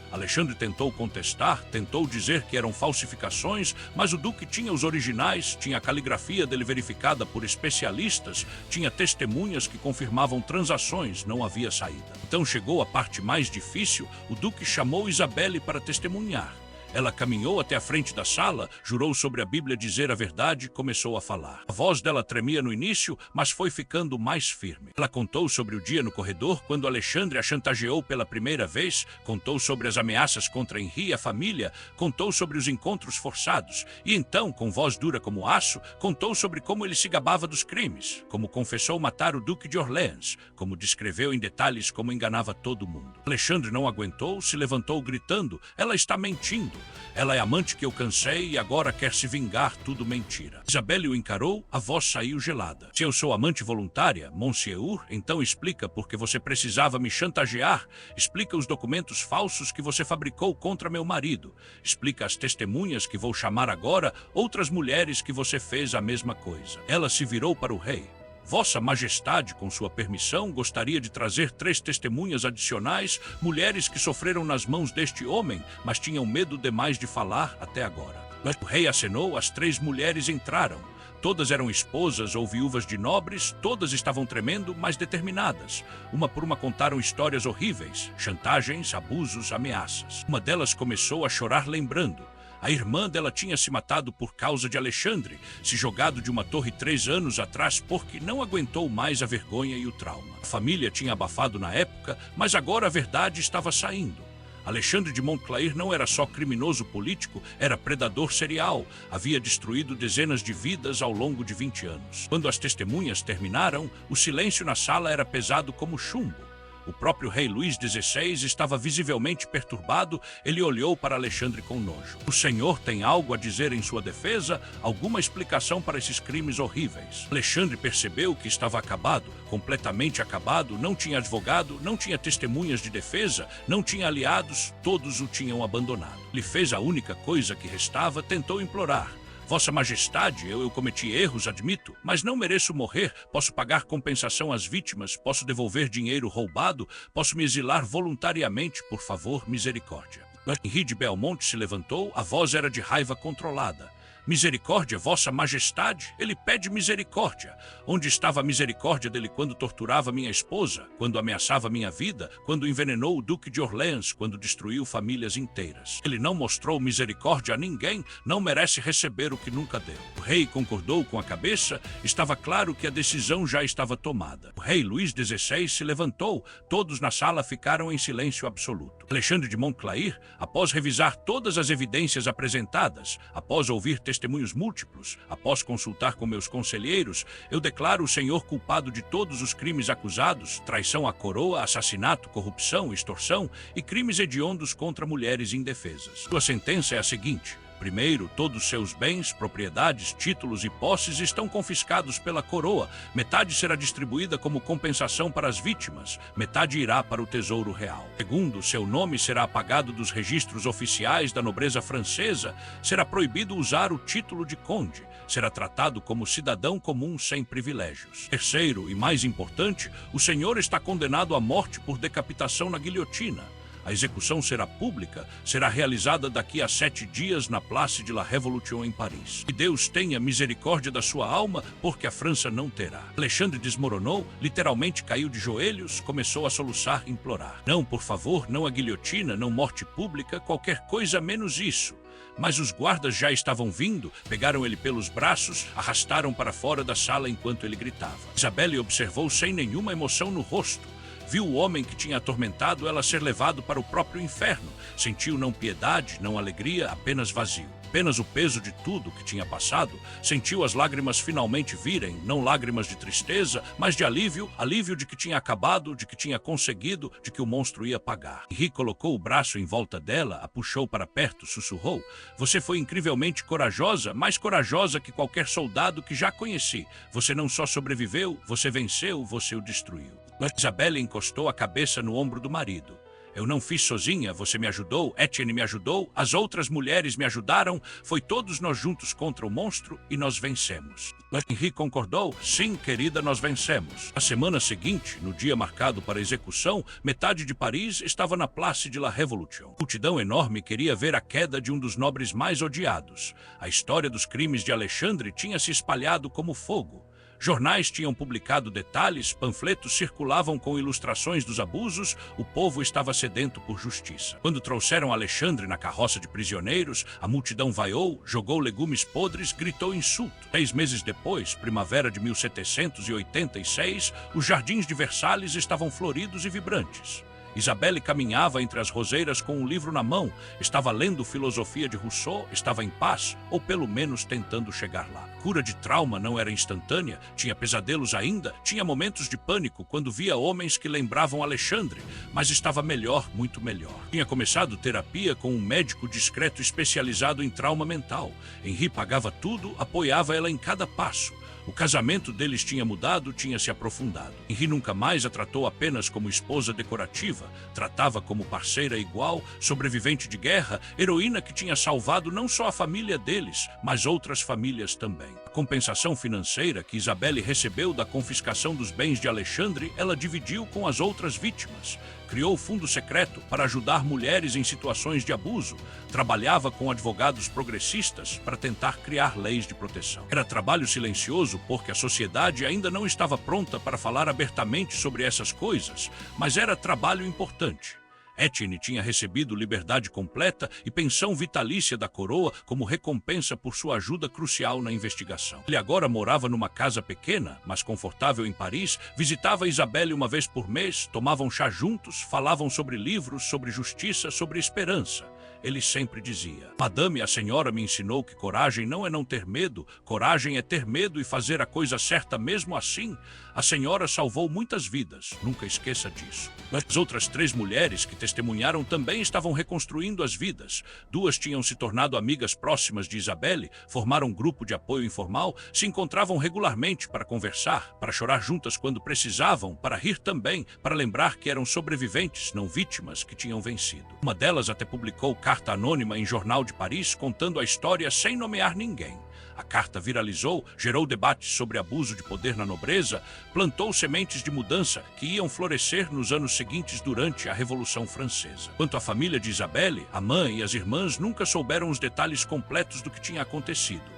Alexandre tentou contestar, tentou dizer que eram falsificações, mas o Duque tinha os originais, tinha a caligrafia dele verificada por especialistas, tinha testemunhas que confirmavam transações, não havia saída. Então chegou a parte mais difícil, o Duque chamou Isabelle para testemunhar. Ela caminhou até a frente da sala, jurou sobre a Bíblia dizer a verdade e começou a falar. A voz dela tremia no início, mas foi ficando mais firme. Ela contou sobre o dia no corredor, quando Alexandre a chantageou pela primeira vez, contou sobre as ameaças contra Henri e a família, contou sobre os encontros forçados, e então, com voz dura como aço, contou sobre como ele se gabava dos crimes, como confessou matar o Duque de Orléans, como descreveu em detalhes como enganava todo mundo. Alexandre não aguentou, se levantou gritando, ela está mentindo. Ela é amante que eu cansei e agora quer se vingar, tudo mentira. Isabelle o encarou, a voz saiu gelada. Se eu sou amante voluntária, Monsieur, então explica por que você precisava me chantagear. Explica os documentos falsos que você fabricou contra meu marido. Explica as testemunhas que vou chamar agora, outras mulheres que você fez a mesma coisa. Ela se virou para o rei. Vossa Majestade, com sua permissão, gostaria de trazer 3 testemunhas adicionais, mulheres que sofreram nas mãos deste homem, mas tinham medo demais de falar até agora. O rei acenou, as 3 mulheres entraram. Todas eram esposas ou viúvas de nobres, todas estavam tremendo, mas determinadas. Uma por uma contaram histórias horríveis, chantagens, abusos, ameaças. Uma delas começou a chorar lembrando. A irmã dela tinha se matado por causa de Alexandre, se jogado de uma torre 3 anos atrás porque não aguentou mais a vergonha e o trauma. A família tinha abafado na época, mas agora a verdade estava saindo. Alexandre de Montclair não era só criminoso político, era predador serial. Havia destruído dezenas de vidas ao longo de 20 anos. Quando as testemunhas terminaram, o silêncio na sala era pesado como chumbo. O próprio rei Luís XVI estava visivelmente perturbado. Ele olhou para Alexandre com nojo. O senhor tem algo a dizer em sua defesa? Alguma explicação para esses crimes horríveis? Alexandre percebeu que estava acabado, completamente acabado. Não tinha advogado, não tinha testemunhas de defesa, não tinha aliados, todos o tinham abandonado. Ele fez a única coisa que restava, tentou implorar. Vossa Majestade, eu cometi erros, admito, mas não mereço morrer. Posso pagar compensação às vítimas, posso devolver dinheiro roubado, posso me exilar voluntariamente, por favor, misericórdia. Henri de Belmonte se levantou, a voz era de raiva controlada. Misericórdia, Vossa Majestade? Ele pede misericórdia. Onde estava a misericórdia dele quando torturava minha esposa, quando ameaçava minha vida, quando envenenou o Duque de Orleans, quando destruiu famílias inteiras? Ele não mostrou misericórdia a ninguém, não merece receber o que nunca deu. O rei concordou com a cabeça, estava claro que a decisão já estava tomada. O rei Luís XVI se levantou, todos na sala ficaram em silêncio absoluto. Alexandre de Montclair, após revisar todas as evidências apresentadas, após ouvir testemunhos múltiplos, após consultar com meus conselheiros, eu declaro o senhor culpado de todos os crimes acusados, traição à coroa, assassinato, corrupção, extorsão e crimes hediondos contra mulheres indefesas. Sua sentença é a seguinte: primeiro, todos seus bens, propriedades, títulos e posses estão confiscados pela coroa. Metade será distribuída como compensação para as vítimas, metade irá para o Tesouro Real. Segundo, seu nome será apagado dos registros oficiais da nobreza francesa. Será proibido usar o título de conde. Será tratado como cidadão comum sem privilégios. Terceiro, e mais importante, o senhor está condenado à morte por decapitação na guilhotina. A execução será pública, será realizada daqui a 7 dias na Place de la Révolution em Paris. Que Deus tenha misericórdia da sua alma, porque a França não terá. Alexandre desmoronou, literalmente caiu de joelhos, começou a soluçar, implorar. Não, por favor, não a guilhotina, não morte pública, qualquer coisa menos isso. Mas os guardas já estavam vindo, pegaram ele pelos braços, arrastaram para fora da sala enquanto ele gritava. Isabelle observou sem nenhuma emoção no rosto. Viu o homem que tinha atormentado ela ser levado para o próprio inferno. Sentiu não piedade, não alegria, apenas vazio. Apenas o peso de tudo que tinha passado. Sentiu as lágrimas finalmente virem, não lágrimas de tristeza, mas de alívio, alívio de que tinha acabado, de que tinha conseguido, de que o monstro ia pagar. Henri colocou o braço em volta dela, a puxou para perto, sussurrou: você foi incrivelmente corajosa, mais corajosa que qualquer soldado que já conheci. Você não só sobreviveu, você venceu, você o destruiu. Isabelle encostou a cabeça no ombro do marido. Eu não fiz sozinha, você me ajudou, Etienne me ajudou, as outras mulheres me ajudaram, foi todos nós juntos contra o monstro e nós vencemos. Henri concordou, sim, querida, nós vencemos. Na semana seguinte, no dia marcado para a execução, metade de Paris estava na Place de la Révolution. A multidão enorme queria ver a queda de um dos nobres mais odiados. A história dos crimes de Alexandre tinha se espalhado como fogo. Jornais tinham publicado detalhes, panfletos circulavam com ilustrações dos abusos, o povo estava sedento por justiça. Quando trouxeram Alexandre na carroça de prisioneiros, a multidão vaiou, jogou legumes podres, gritou insulto. 6 meses depois, primavera de 1786, os jardins de Versalhes estavam floridos e vibrantes. Isabelle caminhava entre as roseiras com um livro na mão, estava lendo Filosofia de Rousseau, estava em paz, ou pelo menos tentando chegar lá. A cura de trauma não era instantânea, tinha pesadelos ainda, tinha momentos de pânico quando via homens que lembravam Alexandre, mas estava melhor, muito melhor. Tinha começado terapia com um médico discreto especializado em trauma mental. Henri pagava tudo, apoiava ela em cada passo. O casamento deles tinha mudado, tinha se aprofundado. Henri nunca mais a tratou apenas como esposa decorativa, tratava como parceira igual, sobrevivente de guerra, heroína que tinha salvado não só a família deles, mas outras famílias também. A compensação financeira que Isabelle recebeu da confiscação dos bens de Alexandre, ela dividiu com as outras vítimas. Criou fundo secreto para ajudar mulheres em situações de abuso. Trabalhava com advogados progressistas para tentar criar leis de proteção. Era trabalho silencioso porque a sociedade ainda não estava pronta para falar abertamente sobre essas coisas, mas era trabalho importante. Etienne tinha recebido liberdade completa e pensão vitalícia da coroa como recompensa por sua ajuda crucial na investigação. Ele agora morava numa casa pequena, mas confortável em Paris, visitava Isabelle uma vez por mês, tomavam chá juntos, falavam sobre livros, sobre justiça, sobre esperança. Ele sempre dizia: Madame, a senhora me ensinou que coragem não é não ter medo, coragem é ter medo e fazer a coisa certa mesmo assim. A senhora salvou muitas vidas, nunca esqueça disso. As outras 3 mulheres que testemunharam também estavam reconstruindo as vidas. 2 tinham se tornado amigas próximas de Isabelle, formaram um grupo de apoio informal, se encontravam regularmente para conversar, para chorar juntas quando precisavam, para rir também, para lembrar que eram sobreviventes, não vítimas, que tinham vencido. Uma delas até publicou carta anônima em jornal de Paris contando a história sem nomear ninguém. A carta viralizou, gerou debates sobre abuso de poder na nobreza, plantou sementes de mudança que iam florescer nos anos seguintes durante a Revolução Francesa. Quanto à família de Isabelle, a mãe e as irmãs nunca souberam os detalhes completos do que tinha acontecido.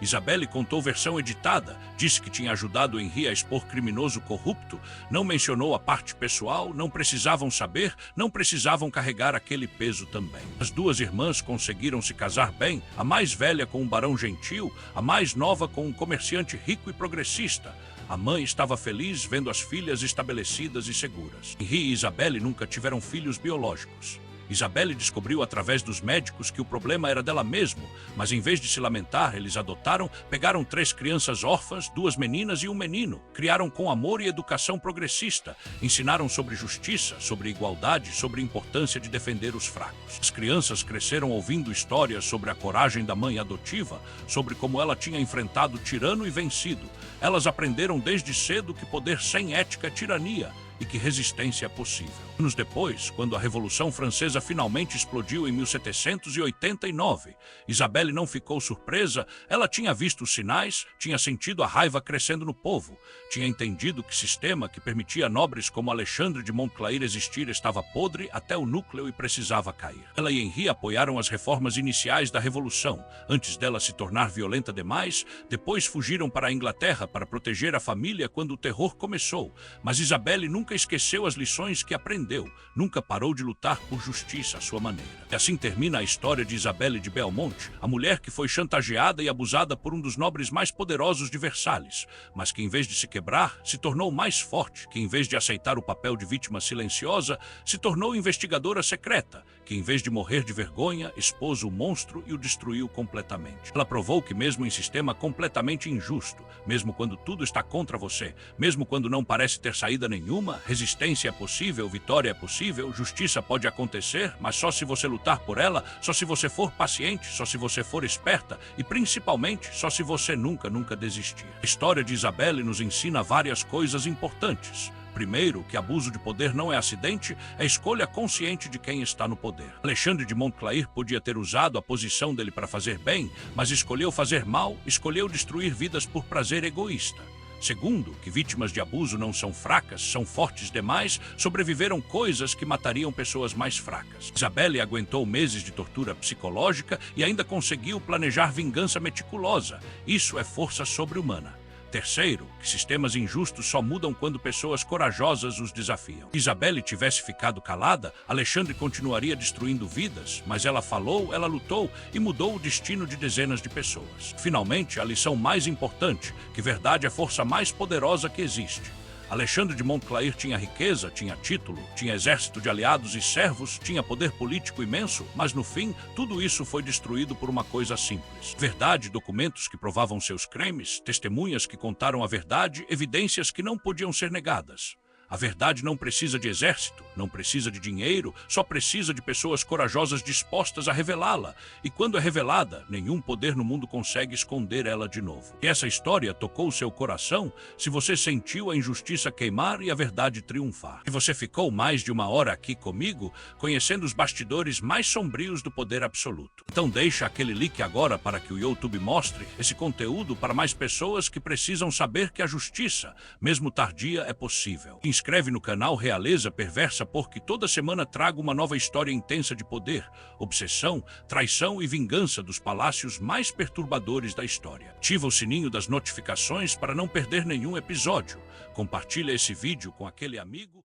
Isabelle contou versão editada, disse que tinha ajudado Henri a expor criminoso corrupto, não mencionou a parte pessoal, não precisavam saber, não precisavam carregar aquele peso também. As 2 irmãs conseguiram se casar bem, a mais velha com um barão gentil, a mais nova com um comerciante rico e progressista. A mãe estava feliz vendo as filhas estabelecidas e seguras. Henri e Isabelle nunca tiveram filhos biológicos. Isabelle descobriu através dos médicos que o problema era dela mesma, mas em vez de se lamentar, eles adotaram, pegaram 3 crianças órfãs, 2 meninas e um menino, criaram com amor e educação progressista, ensinaram sobre justiça, sobre igualdade, sobre a importância de defender os fracos. As crianças cresceram ouvindo histórias sobre a coragem da mãe adotiva, sobre como ela tinha enfrentado o tirano e vencido. Elas aprenderam desde cedo que poder sem ética é tirania, e que resistência é possível. Anos depois, quando a Revolução Francesa finalmente explodiu em 1789, Isabelle não ficou surpresa, ela tinha visto os sinais, tinha sentido a raiva crescendo no povo, tinha entendido que o sistema que permitia nobres como Alexandre de Montclair existir estava podre até o núcleo e precisava cair. Ela e Henri apoiaram as reformas iniciais da Revolução, antes dela se tornar violenta demais, depois fugiram para a Inglaterra para proteger a família quando o terror começou, mas Isabelle nunca esqueceu as lições que aprendeu, nunca parou de lutar por justiça à sua maneira. E assim termina a história de Isabelle de Belmonte, a mulher que foi chantageada e abusada por um dos nobres mais poderosos de Versalhes, mas que em vez de se quebrar, se tornou mais forte, que em vez de aceitar o papel de vítima silenciosa, se tornou investigadora secreta, que em vez de morrer de vergonha, expôs o monstro e o destruiu completamente. Ela provou que mesmo em sistema completamente injusto, mesmo quando tudo está contra você, mesmo quando não parece ter saída nenhuma, resistência é possível, vitória é possível, justiça pode acontecer, mas só se você lutar por ela, só se você for paciente, só se você for esperta e, principalmente, só se você nunca desistir. A história de Isabelle nos ensina várias coisas importantes. Primeiro, que abuso de poder não é acidente, é escolha consciente de quem está no poder. Alexandre de Montclair podia ter usado a posição dele para fazer bem, mas escolheu fazer mal, escolheu destruir vidas por prazer egoísta. Segundo, que vítimas de abuso não são fracas, são fortes demais, sobreviveram coisas que matariam pessoas mais fracas. Isabelle aguentou meses de tortura psicológica e ainda conseguiu planejar vingança meticulosa. Isso é força sobre-humana. Terceiro, que sistemas injustos só mudam quando pessoas corajosas os desafiam. Se Isabelle tivesse ficado calada, Alexandre continuaria destruindo vidas, mas ela falou, ela lutou e mudou o destino de dezenas de pessoas. Finalmente, a lição mais importante, que verdade é a força mais poderosa que existe. Alexandre de Montclair tinha riqueza, tinha título, tinha exército de aliados e servos, tinha poder político imenso, mas no fim, tudo isso foi destruído por uma coisa simples. Verdade, documentos que provavam seus crimes, testemunhas que contaram a verdade, evidências que não podiam ser negadas. A verdade não precisa de exército, não precisa de dinheiro, só precisa de pessoas corajosas dispostas a revelá-la. E quando é revelada, nenhum poder no mundo consegue esconder ela de novo. E essa história tocou seu coração se você sentiu a injustiça queimar e a verdade triunfar. E você ficou mais de uma hora aqui comigo, conhecendo os bastidores mais sombrios do poder absoluto. Então deixa aquele like agora para que o YouTube mostre esse conteúdo para mais pessoas que precisam saber que a justiça, mesmo tardia, é possível. Inscreve no canal Realeza Perversa porque toda semana trago uma nova história intensa de poder, obsessão, traição e vingança dos palácios mais perturbadores da história. Ativa o sininho das notificações para não perder nenhum episódio. Compartilha esse vídeo com aquele amigo.